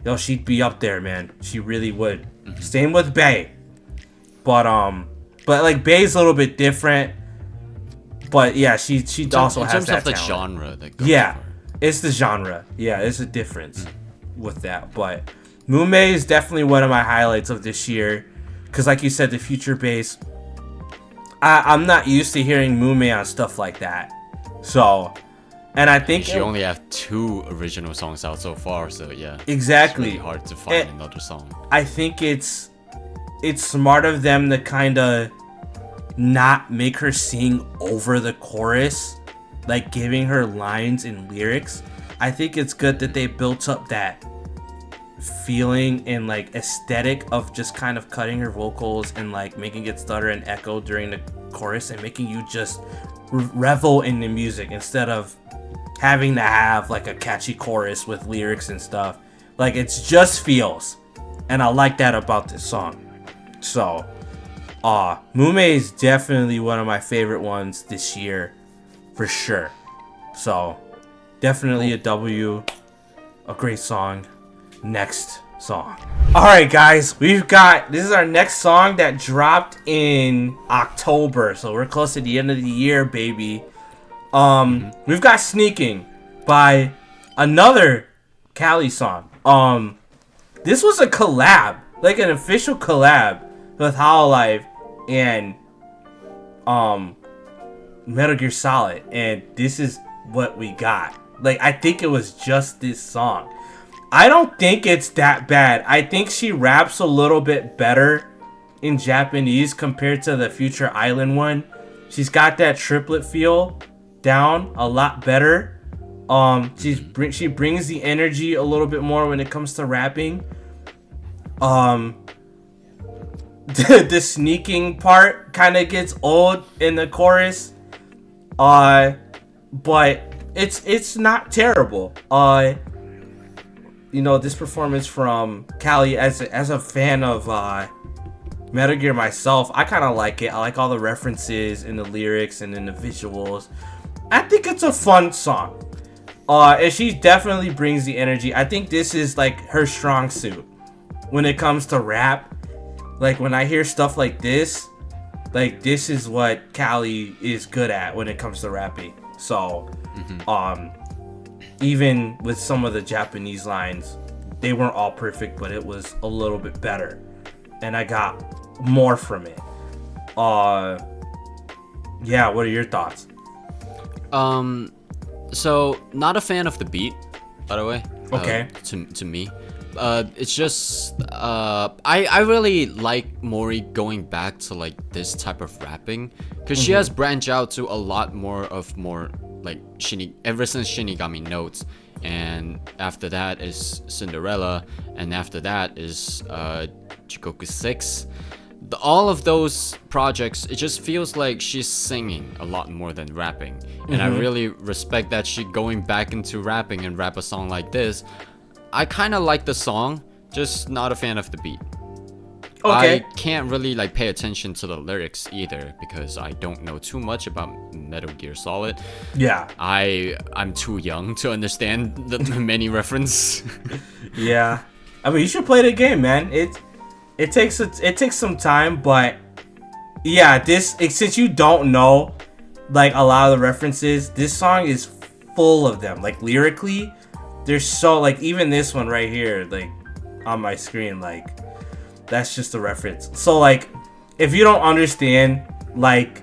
yo, she'd be up there, man. She really would. Same with Bae. But like Bae's a little bit different. But yeah, she also has that talent. In terms of the genre that goes for. It's the genre. Yeah, there's a difference with that. But Mumei is definitely one of my highlights of this year. Because like you said, the future bass, I'm not used to hearing Mumei on stuff like that. So, and I think she only have 2 original songs out so far, so yeah. Exactly. It's really hard to find another song. I think it's smart of them to kind of not make her sing over the chorus, like giving her lines and lyrics. I think it's good that they built up that feeling and like aesthetic of just kind of cutting her vocals and like making it stutter and echo during the chorus and making you just revel in the music instead of having to have like a catchy chorus with lyrics and stuff. Like, it's just feels, and I like that about this song. So Mumei is definitely one of my favorite ones this year for sure. So definitely a W, a great song. Next song. Alright guys, this is our next song that dropped in October, so we're close to the end of the year, baby. We've got Sneaking by another Cali song. This was a collab, like an official collab with Hololive and Metal Gear Solid, and this is what we got. Like, I think it was just this song. I don't think it's that bad. I think she raps a little bit better in Japanese compared to the Future Island one. She's got that triplet feel down a lot better. She brings the energy a little bit more when it comes to rapping. The sneaking part kind of gets old in the chorus. But it's not terrible. You know, this performance from Cali, as a fan of Metal Gear myself, I kind of like it. I like all the references in the lyrics and in the visuals. I think it's a fun song. And she definitely brings the energy. I think this is like her strong suit when it comes to rap. Like, when I hear stuff like this is what Cali is good at when it comes to rapping. So, even with some of the Japanese lines, they weren't all perfect, but it was a little bit better. and I got more from it. Yeah, what are your thoughts? So not a fan of the beat, by the way. Okay. To me, it's just I really like Mori going back to like this type of rapping, because she has branched out to a lot more like ever since Shinigami Notes, and after that is Cinderella, and after that is Chikoku 6. All of those projects, it just feels like she's singing a lot more than rapping, and I really respect that she going back into rapping and rap a song like this. I kind of like the song, just not a fan of the beat. Okay. I can't really like pay attention to the lyrics either, because I don't know too much about Metal Gear Solid. Yeah. I'm too young to understand the many reference. Yeah. I mean, you should play the game, man. It takes some time, but yeah, since you don't know like a lot of the references, this song is full of them. Like lyrically, there's so like even this one right here, like on my screen, like that's just a reference. So like if you don't understand, like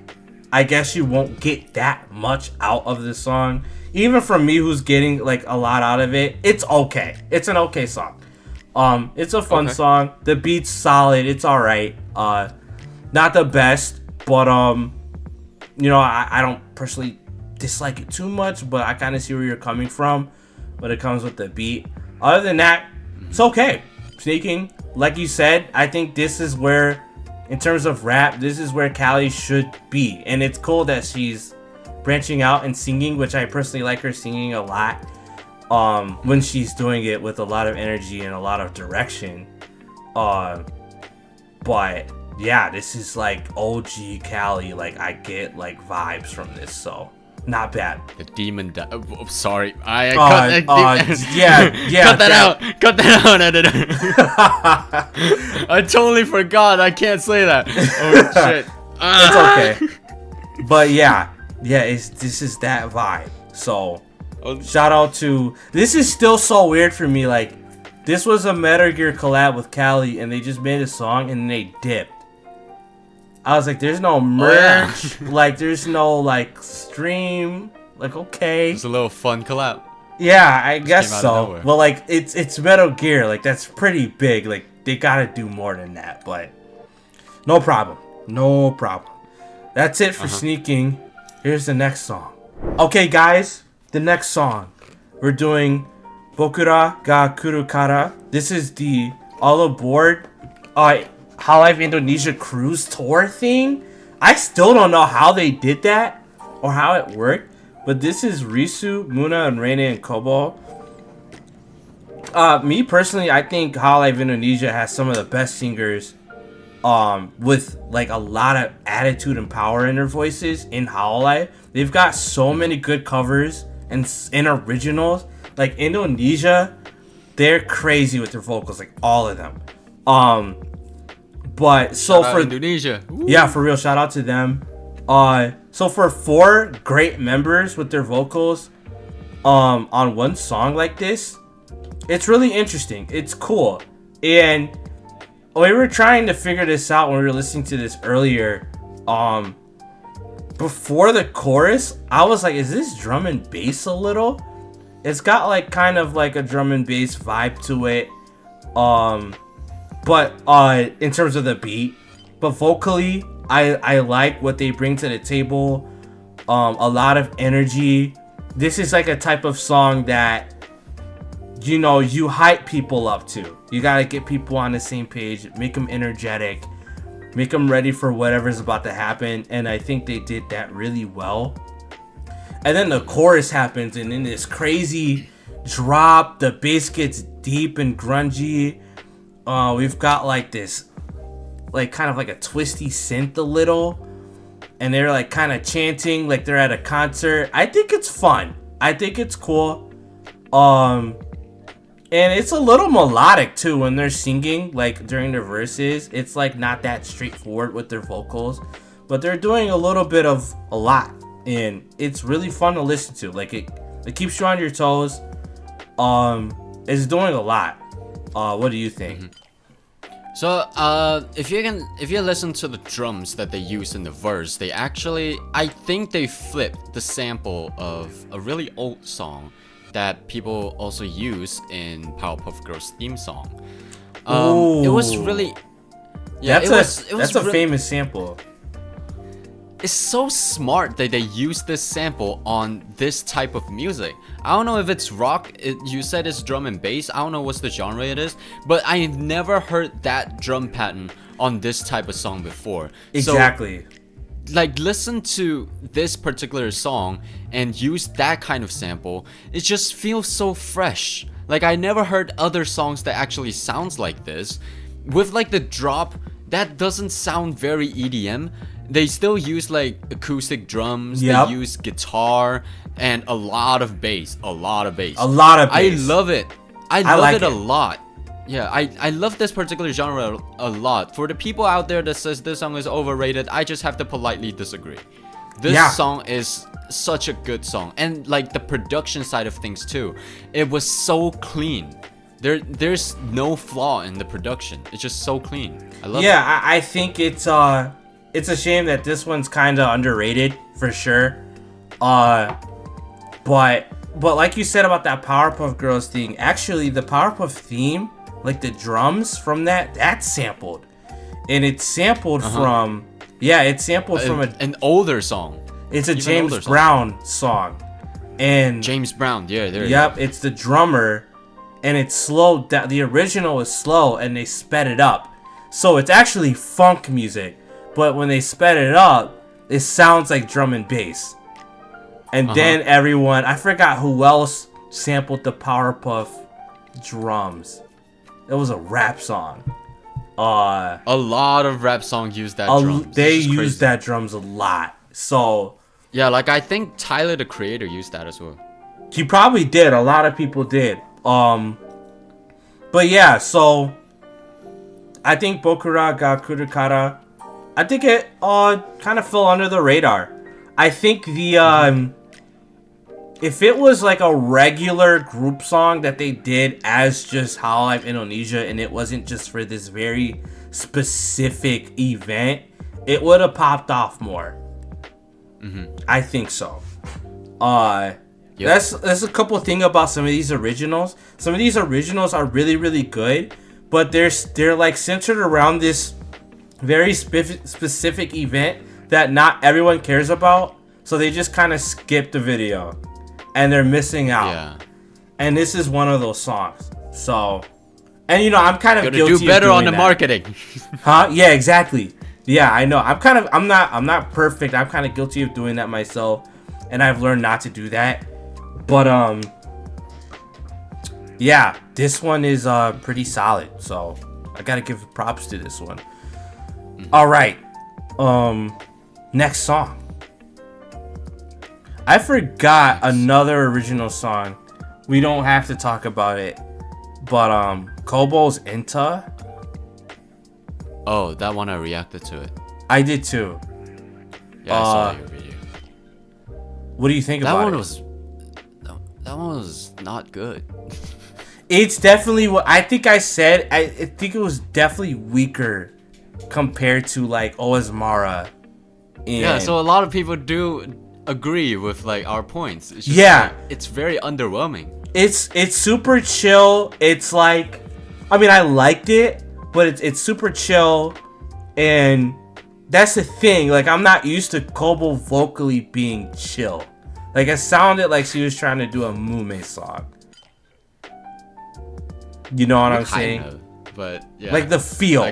I guess you won't get that much out of this song. Even from me, who's getting like a lot out of it, it's okay. It's an okay song. It's a fun song. The beat's solid. It's all right. Not the best, but you know, I don't personally dislike it too much, but I kind of see where you're coming from when it comes with the beat. Other than that, it's okay. Sneaking, like you said, I think this is where, in terms of rap, this is where Callie should be, and it's cool that she's branching out and singing, which I personally like her singing a lot. When she's doing it with a lot of energy and a lot of direction. But yeah, this is like OG Callie. Like I get like vibes from this, so not bad. The demon. Sorry, yeah. Cut that out. Cut that out, editor. I totally forgot. I can't say that. Oh shit. It's okay. But yeah, this is that vibe. So. Shout out to, this is still so weird for me, like this was a Metal Gear collab with Callie and they just made a song and they dipped. I was like, there's no merch, like there's no like stream, like okay, it's a little fun collab. Yeah, I guess so. Well, like it's Metal Gear, like that's pretty big, like they gotta do more than that, but no problem. That's it for sneaking. Here's the next song. Okay guys, the next song, we're doing Bokura ga Kuru Kara. This is the All Aboard Hololive Indonesia cruise tour thing. I still don't know how they did that or how it worked, but this is Risu, Muna, and Reine and Kobo. Me personally, I think Hololive Indonesia has some of the best singers with like a lot of attitude and power in their voices in Hololive. They've got so many good covers and originals. Like Indonesia, they're crazy with their vocals, like all of them. But so for Indonesia, yeah, for real, shout out to them. So for 4 great members with their vocals on one song like this, it's really interesting. It's cool. And we were trying to figure this out when we were listening to this earlier. Before the chorus, I was like, is this drum and bass a little? It's got like kind of like a drum and bass vibe to it. But in terms of the beat, but vocally, I like what they bring to the table. A lot of energy. This is like a type of song that, you know, you hype people up to. You gotta get people on the same page, make them energetic, make them ready for whatever's about to happen, and I think they did that really well. And then the chorus happens, and then this crazy drop, the bass gets deep and grungy. We've got like this, like kind of like a twisty synth a little, and they're like kind of chanting like they're at a concert. I think it's fun. I think it's cool. And it's a little melodic too when they're singing, like during their verses. It's like not that straightforward with their vocals, but they're doing a little bit of a lot, and it's really fun to listen to. Like it keeps you on your toes. It's doing a lot. What do you think? So, if you listen to the drums that they use in the verse, they actually, I think they flipped the sample of a really old song that people also use in Powerpuff Girls theme song. It was really, yeah, that's a famous sample. It's so smart that they use this sample on this type of music. I don't know if it's rock. You said it's drum and bass. I don't know what's the genre it is, but I've never heard that drum pattern on this type of song before. Exactly. So, like, listen to this particular song and use that kind of sample. It just feels so fresh. Like, I never heard other songs that actually sounds like this. With like the drop, that doesn't sound very EDM. They still use like acoustic drums. Yep. They use guitar and a lot of bass. I love it. I love like it a lot. Yeah, I love this particular genre a lot. For the people out there that says this song is overrated, I just have to politely disagree. This song is such a good song, and like the production side of things too. It was so clean. There's no flaw in the production. It's just so clean. I love it. Yeah, I think it's a shame that this one's kind of underrated for sure. But like you said about that Powerpuff Girls thing, actually the Powerpuff theme, like the drums from that's sampled, and it's sampled from an older song. It's a James Brown song, and James Brown, yep, it's the drummer, and it's slow. The original is slow, and they sped it up, so it's actually funk music. But when they sped it up, it sounds like drum and bass. And then everyone, I forgot who else sampled the Powerpuff drums. It was a rap song. A lot of rap songs use that drums. They use that drums a lot. So yeah, like I think Tyler the Creator used that as well. He probably did. A lot of people did. But yeah, so I think Bokura ga Kurukara, I think it kind of fell under the radar. I think the if it was like a regular group song that they did as just Hololive Indonesia, and it wasn't just for this very specific event, it would have popped off more. I think so. That's a couple of things about some of these originals. Some of these originals are really, really good, but they're like centered around this very specific event that not everyone cares about, so they just kind of skip the video and they're missing out. Yeah. And this is one of those songs. So, and I'm kind of guilty. Do better of doing on the that. marketing. Huh? Yeah, exactly. Yeah, I know. I'm not perfect. I'm kind of guilty of doing that myself, and I've learned not to do that. But yeah, this one is pretty solid. So I gotta give props to this one. All right. Next song. I forgot another original song. We don't have to talk about it. But Kobo's Inta. Oh, that one I reacted to it. I did too. Yeah, I saw your video. What do you think about it? That one was not good. It's definitely what I think I said. I think it was definitely weaker compared to like Oasmara. Yeah, so a lot of people do agree with like our points. It's just like, it's very underwhelming. It's super chill. It's like, I mean, I liked it, but it's super chill, and that's the thing. Like, I'm not used to Kobo vocally being chill. Like, it sounded like she was trying to do a Mume song. You know what I'm saying? Of, but yeah. Like the feel,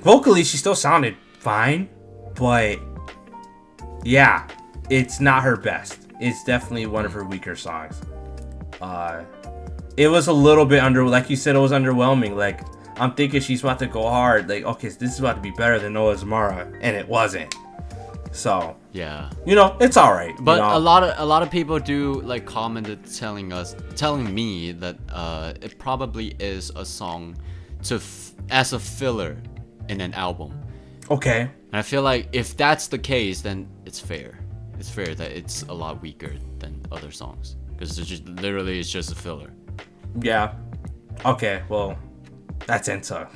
vocally she still sounded fine, but yeah, it's not her best. It's definitely one of her weaker songs. It was a little bit like you said, it was underwhelming. Like, I'm thinking she's about to go hard. Like, okay, so this is about to be better than Oasmara, and it wasn't. So yeah, it's all right. But a lot of people do like commented telling me that it probably is a song as a filler in an album. Okay. And I feel like if that's the case, then it's fair. It's fair that it's a lot weaker than other songs because it's just a filler. Yeah. Okay, well, that's Enta.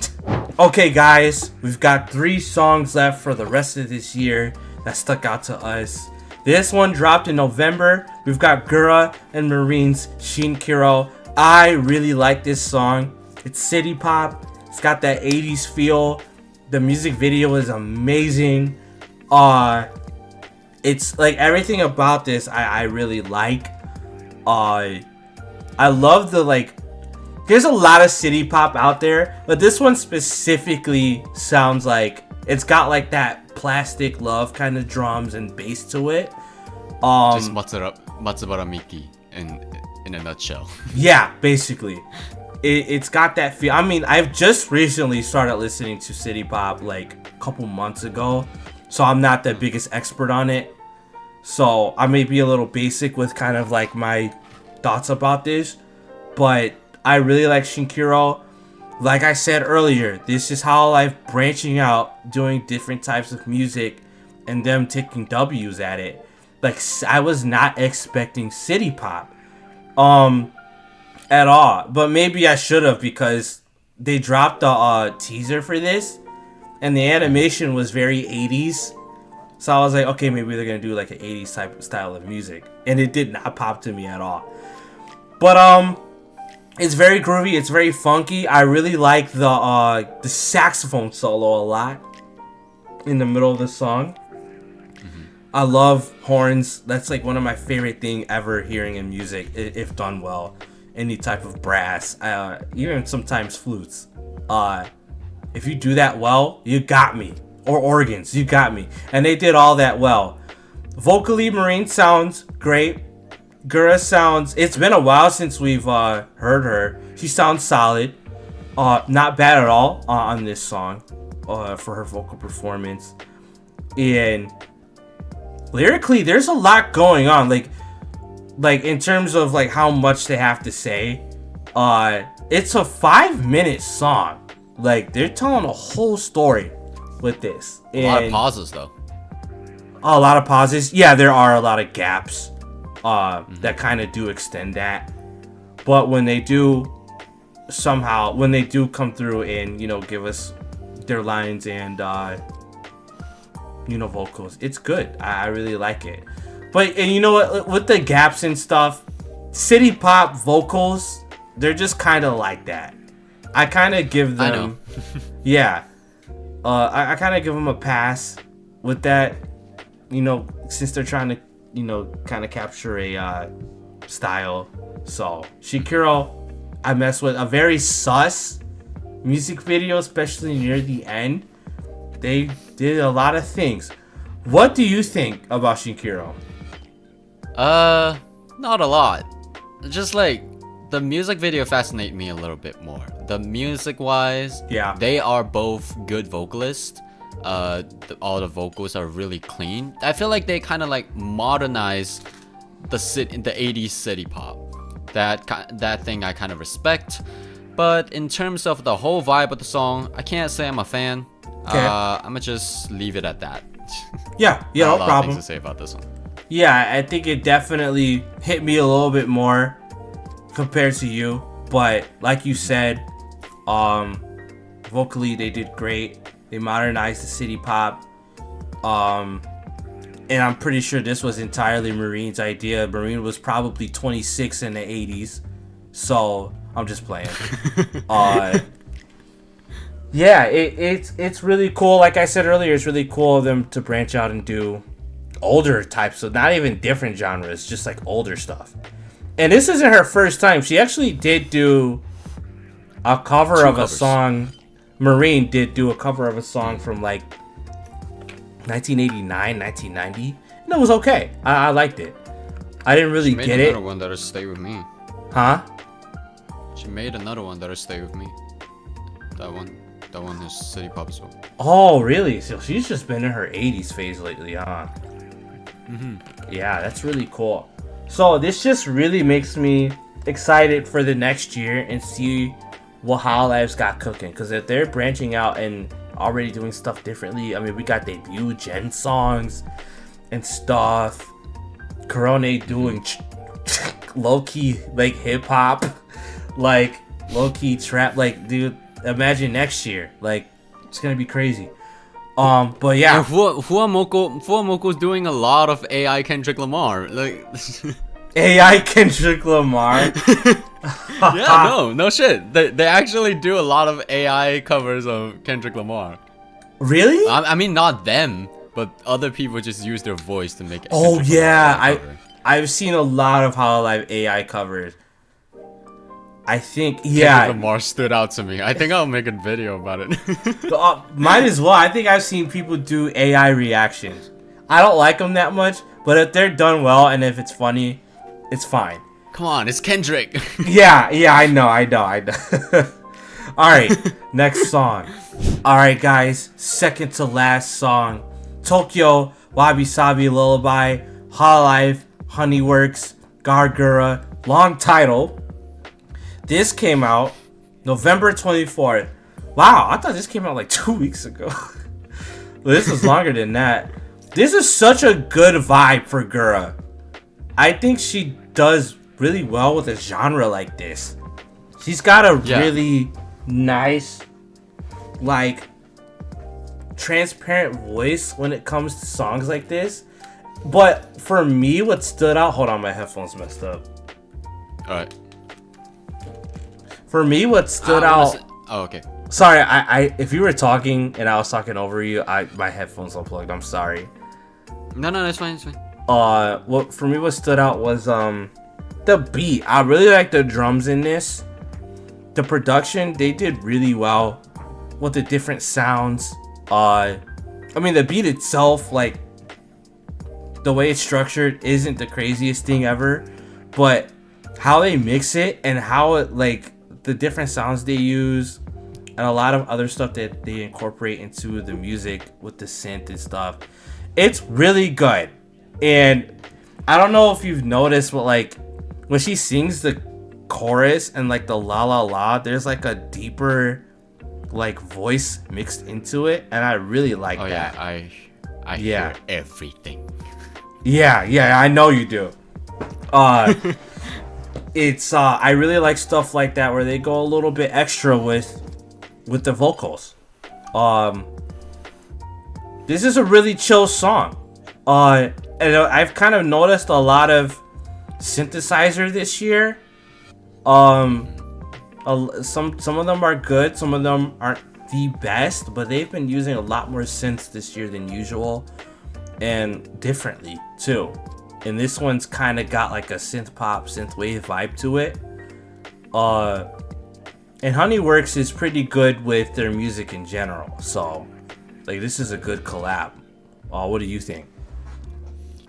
Okay, guys, we've got 3 songs left for the rest of this year that stuck out to us. This one dropped in November. We've got Gura and Marine's Shinkiro. I really like this song. It's city pop. It's got that 80s feel. The music video is amazing. It's like everything about this I really like. I love the like. There's a lot of city pop out there, but this one specifically sounds like it's got like that plastic love kind of drums and bass to it. Just Matsubara Miki in a nutshell. Yeah, basically. It's got that feel. I mean, I've just recently started listening to city pop like a couple months ago, so I'm not the biggest expert on it. So I may be a little basic with kind of like my thoughts about this, but I really like Shinkiro. Like I said earlier, this is Hololive branching out, doing different types of music, and them taking W's at it. Like, I was not expecting city pop at all, but maybe I should have, because they dropped the teaser for this and the animation was very 80s, so I was like, okay, maybe they're gonna do like an 80s type of style of music, and it did not pop to me at all. But it's very groovy, it's very funky. I really like the saxophone solo a lot in the middle of the song. I love horns. That's like one of my favorite thing ever hearing in music, if done well. Any type of brass, even sometimes flutes. If you do that well, you got me. Or organs, you got me. And they did all that well. Vocally, Marine sounds great. Gura sounds, it's been a while since we've heard her. She sounds solid. Not bad at all on this song for her vocal performance. And lyrically, there's a lot going on. Like in terms of like how much they have to say. It's a 5-minute song. Like, they're telling a whole story with this. And a lot of pauses though. A lot of pauses. Yeah, there are a lot of gaps that kind of do extend that. But when they do come through and, you know, give us their lines and you know, vocals, it's good. I really like it. But, and you know what, with the gaps and stuff, city pop vocals, they're just kind of like that. I kind of give them, I know. yeah, I kind of give them a pass with that, you know, since they're trying to, you know, kind of capture a style. So Shikiro, I mess with a very sus music video, especially near the end. They did a lot of things. What do you think about Shinkiro? Not a lot. Just like the music video fascinates me a little bit more. The music wise, yeah, they are both good vocalists. All the vocals are really clean. I feel like they kind of like modernize the 80s city pop. That thing I kind of respect. But in terms of the whole vibe of the song, I can't say I'm a fan. Okay. I'm gonna just leave it at that. Yeah, no problem. A lot of things to say about this one. Yeah, I think it definitely hit me a little bit more compared to you. But like you said, vocally they did great. They modernized the city pop. And I'm pretty sure this was entirely Marine's idea. Marine was probably 26 in the 80s. So I'm just playing. Yeah, it's really cool. Like I said earlier, it's really cool of them to branch out and do older types of, not even different genres, just like older stuff. And this isn't her first time. She actually did do a cover of a song. Marine did do a cover of a song from like 1989, 1990, and it was okay. I liked it. I didn't really get it. She made another one that'll stay with me. Huh? She made another one that'll stay with me. That one is city pop as well. Oh, really? So she's just been in her 80s phase lately, huh? Yeah, that's really cool. So this just really makes me excited for the next year and see what Hololive's got cooking. Because if they're branching out and already doing stuff differently, I mean, we got debut gen songs and stuff. Corone doing low-key like hip-hop. Like, low-key trap. Like, dude, imagine next year. Like, it's gonna be crazy. But yeah. And Fuamoko's doing a lot of AI Kendrick Lamar. Like AI Kendrick Lamar. Yeah, no shit. They actually do a lot of AI covers of Kendrick Lamar. Really? I mean, not them, but other people just use their voice to make it. Oh yeah, I've seen a lot of Hololive AI covers. I think Kendrick Lamar stood out to me. I think I'll make a video about it. Might as well. I think I've seen people do AI reactions. I don't like them that much, but if they're done well and if it's funny, it's fine. Come on, it's Kendrick. Yeah, I know. Alright, next song. Alright guys, second to last song. Tokyo, Wabi Sabi Lullaby, Hololive, Honeyworks, Gargura, long title. This came out November 24th. Wow, I thought this came out like 2 weeks ago. This was longer than that. This is such a good vibe for Gura. I think she does really well with a genre like this. She's got a really nice, like, transparent voice when it comes to songs like this. But for me, what stood out... Hold on, my headphones messed up. Alright. For me, what stood out... Oh, okay. Sorry, I if you were talking and I was talking over you, my headphones unplugged. I'm sorry. No, that's fine. It's fine. What for me, what stood out was the beat. I really like the drums in this. The production, they did really well with the different sounds. I mean, the beat itself, like the way it's structured, isn't the craziest thing ever, but how they mix it and how it, like, the different sounds they use and a lot of other stuff that they incorporate into the music with the synth and stuff, it's really good. And I don't know if you've noticed, but like when she sings the chorus and like the la la la, there's like a deeper like voice mixed into it, and I really like that. I hear everything. Yeah, I know you do. It's I really like stuff like that where they go a little bit extra with the vocals. This is a really chill song. And I've kind of noticed a lot of synthesizer this year. Some of them are good, some of them aren't the best, but they've been using a lot more synths this year than usual, and differently too. And this one's kind of got like a synth pop, synth wave vibe to it. And Honeyworks is pretty good with their music in general, so like this is a good collab. What do you think?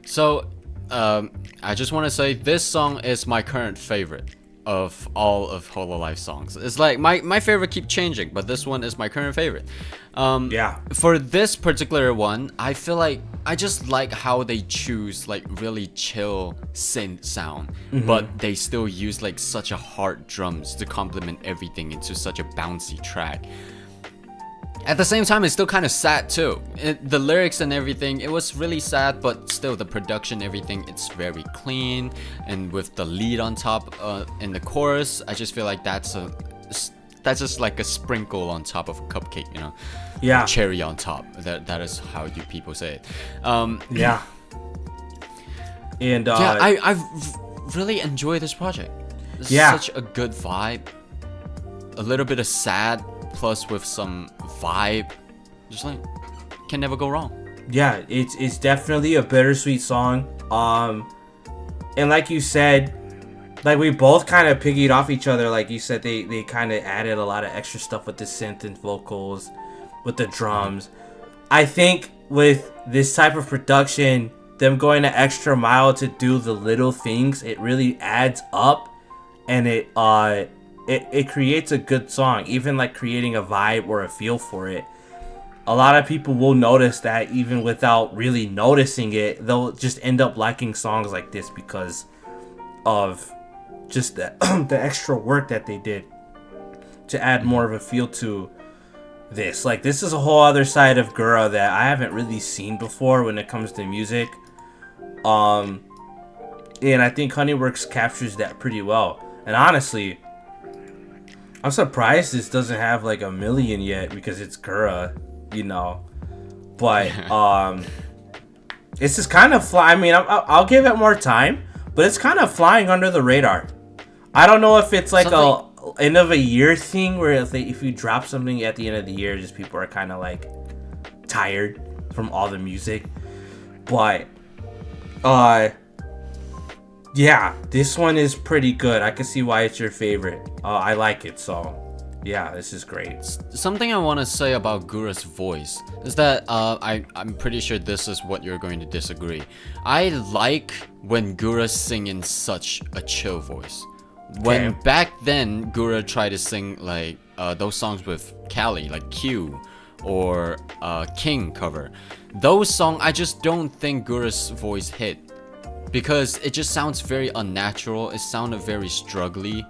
So, I just want to say this song is my current favorite of all of Hololive songs. It's like my favorite keep changing, but this one is my current favorite. For this particular one, I feel like I just like how they choose like really chill synth sound, but they still use like such a hard drums to complement everything into such a bouncy track. At the same time, it's still kind of sad too. The lyrics and everything, it was really sad, but still the production, everything, it's very clean. And with the lead on top in the chorus, I just feel like that's just like a sprinkle on top of a cupcake, you know? Yeah. A cherry on top. That is how you people say it. Yeah. And I really enjoy this project. This is such a good vibe. A little bit of sad, plus with some vibe, just like can never go wrong. Yeah, it's definitely a bittersweet song. And like you said, like we both kind of piggied off each other. Like you said, they kind of added a lot of extra stuff with the synth and vocals, with the drums. I think with this type of production, them going the extra mile to do the little things, it really adds up, and it creates a good song, even like creating a vibe or a feel for it. A lot of people will notice that even without really noticing it, they'll just end up liking songs like this because of just the extra work that they did to add more of a feel to this. Like, this is a whole other side of Gura that I haven't really seen before when it comes to music. And I think Honeyworks captures that pretty well. And honestly, I'm surprised this doesn't have like 1 million yet because it's Gura, you know. But it's just kind of fly. I mean, I'll give it more time, but it's kind of flying under the radar. I don't know if it's like a end of a year thing where if you drop something at the end of the year, just people are kind of like tired from all the music. But yeah, this one is pretty good. I can see why it's your favorite. I like it, so yeah, this is great. Something I want to say about Gura's voice is that I'm pretty sure this is what you're going to disagree. I like when Gura sing in such a chill voice. When back then Gura tried to sing like those songs with Callie, like Q or King cover, those songs I just don't think Gura's voice hit because it just sounds very unnatural. It sounded very struggly.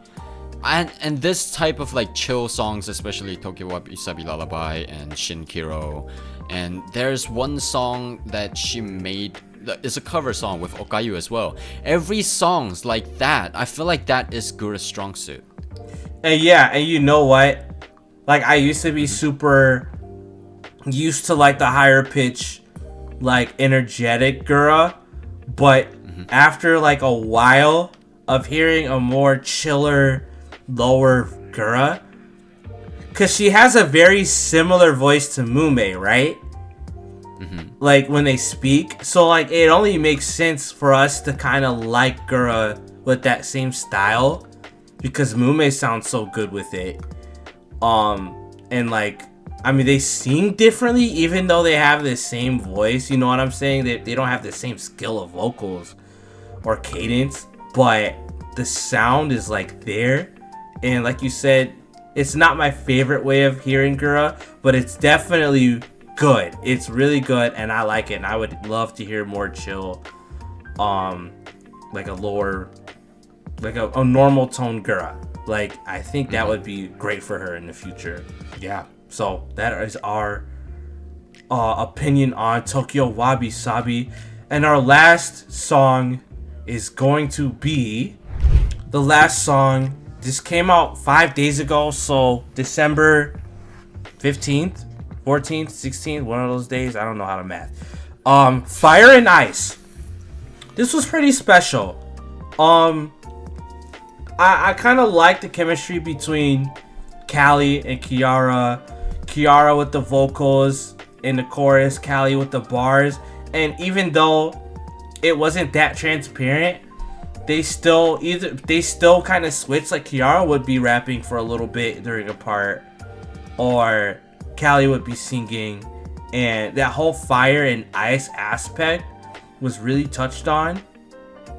And this type of like chill songs, especially Tokyo Wabi Sabi Lullaby and Shinkiro, and there's one song that she made that is a cover song with Okayu as well. Every song's like that. I feel like that is Gura's strong suit. And yeah, and you know what? Like I used to be super used to like the higher pitch, like energetic Gura, but after like a while of hearing a more chiller, lower Gura, because she has a very similar voice to Mume, right? Like when they speak, so like it only makes sense for us to kind of like Gura with that same style because Mume sounds so good with it. And like I mean they sing differently even though they have the same voice, you know what I'm saying? They don't have the same skill of vocals or cadence, but the sound is like there. And like you said, it's not my favorite way of hearing Gura, but it's definitely good. It's really good and I like it, and I would love to hear more chill, like a lower, like a normal tone Gura. Like I think that would be great for her in the future. Yeah, so that is our opinion on Tokyo Wabi Sabi, and our last song is going to be the last song. This came out 5 days ago, so December 15th, 14th, 16th, one of those days. I don't know how to math. Fire and Ice. This was pretty special. I kind of like the chemistry between Callie and Kiara. Kiara with the vocals in the chorus, Callie with the bars. And even though it wasn't that transparent, they still kind of switched. Like Kiara would be rapping for a little bit during a part, or Callie would be singing, and that whole fire and ice aspect was really touched on.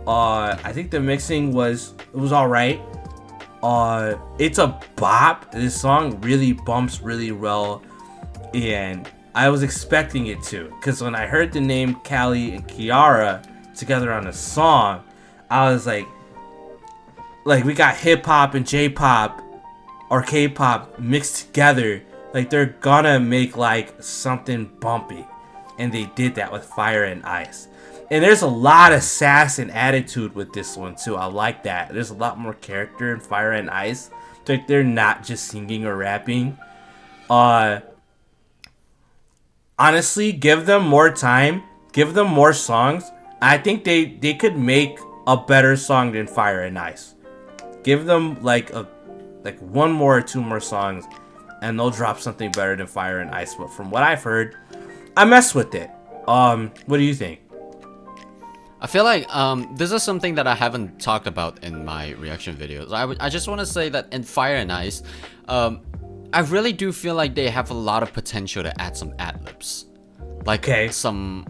I think the mixing was all right. It's a bop. This song really bumps really well, and I was expecting it to, because when I heard the name Callie and Kiara together on a song, I was like we got hip hop and J-pop or K-pop mixed together. Like they're gonna make like something bumpy, and they did that with Fire and Ice. And there's a lot of sass and attitude with this one too. I like that. There's a lot more character in Fire and Ice. Like they're not just singing or rapping. Honestly, give them more time, give them more songs. I think they could make a better song than Fire and Ice. Give them like one more or two more songs, and they'll drop something better than Fire and Ice. But from what I've heard, I mess with it. What do you think? I feel like this is something that I haven't talked about in my reaction videos. I just want to say that in Fire and Ice, I really do feel like they have a lot of potential to add some ad-libs. Like some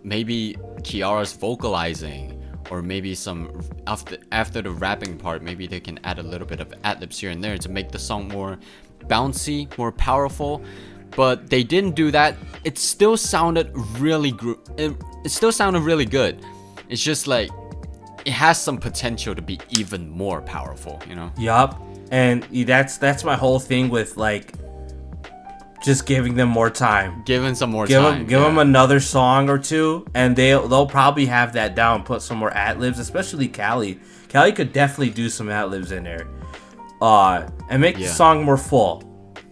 maybe Kiara's vocalizing, or maybe some after the rapping part, maybe they can add a little bit of ad-libs here and there to make the song more bouncy, more powerful. But they didn't do that. It still sounded really it still sounded really good. It's just like it has some potential to be even more powerful, you know? Yup. And that's my whole thing with like just giving them more time. Giving some more time. Give them another song or two, and they'll probably have that down. Put some more ad libs, especially Callie. Callie could definitely do some ad libs in there. and make the song more full.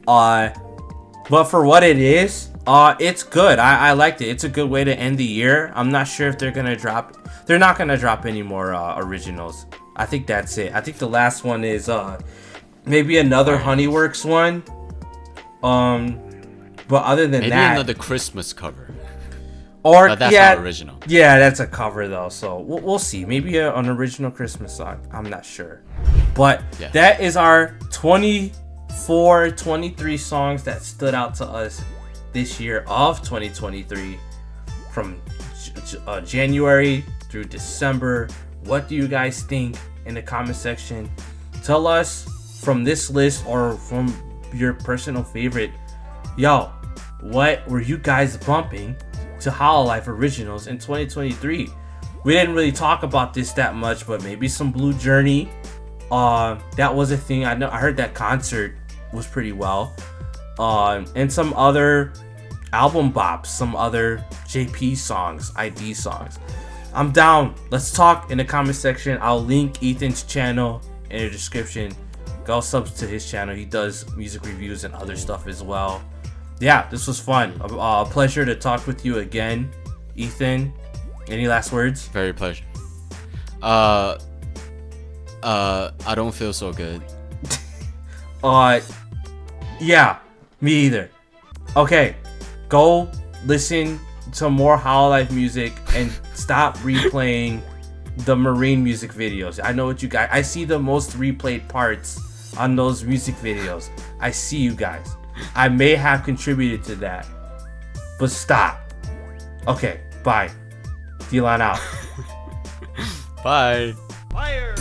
But for what it is, it's good. I liked it. It's a good way to end the year. I'm not sure if they're not gonna drop any more originals. I think that's it. I think the last one is maybe another Honeyworks one. But other than maybe that, another Christmas cover. Or but that's not original. Yeah, that's a cover though. So we'll see. Maybe an original Christmas song. I'm not sure. But that is our 24, 23 songs that stood out to us this year of 2023, from January through December. What do you guys think in the comment section? Tell us from this list or from your personal favorite. Yo, what were you guys bumping to Hololive originals in 2023? We didn't really talk about this that much, but maybe some Blue Journey. That was a thing. I heard that concert was pretty well. And some other album bops, some other JP songs, ID songs. I'm down. Let's talk in the comment section. I'll link Ethan's channel in the description. Go sub to his channel. He does music reviews and other stuff as well. Yeah, this was fun. A pleasure to talk with you again, Ethan. Any last words? Very pleasure. I don't feel so good. Yeah, me either. Okay, go listen to more Hololive music and stop replaying the Marine music videos. I know what you guys. I see the most replayed parts on those music videos. I see you guys. I may have contributed to that, but stop. Okay, bye. Delon out. Bye. Fire!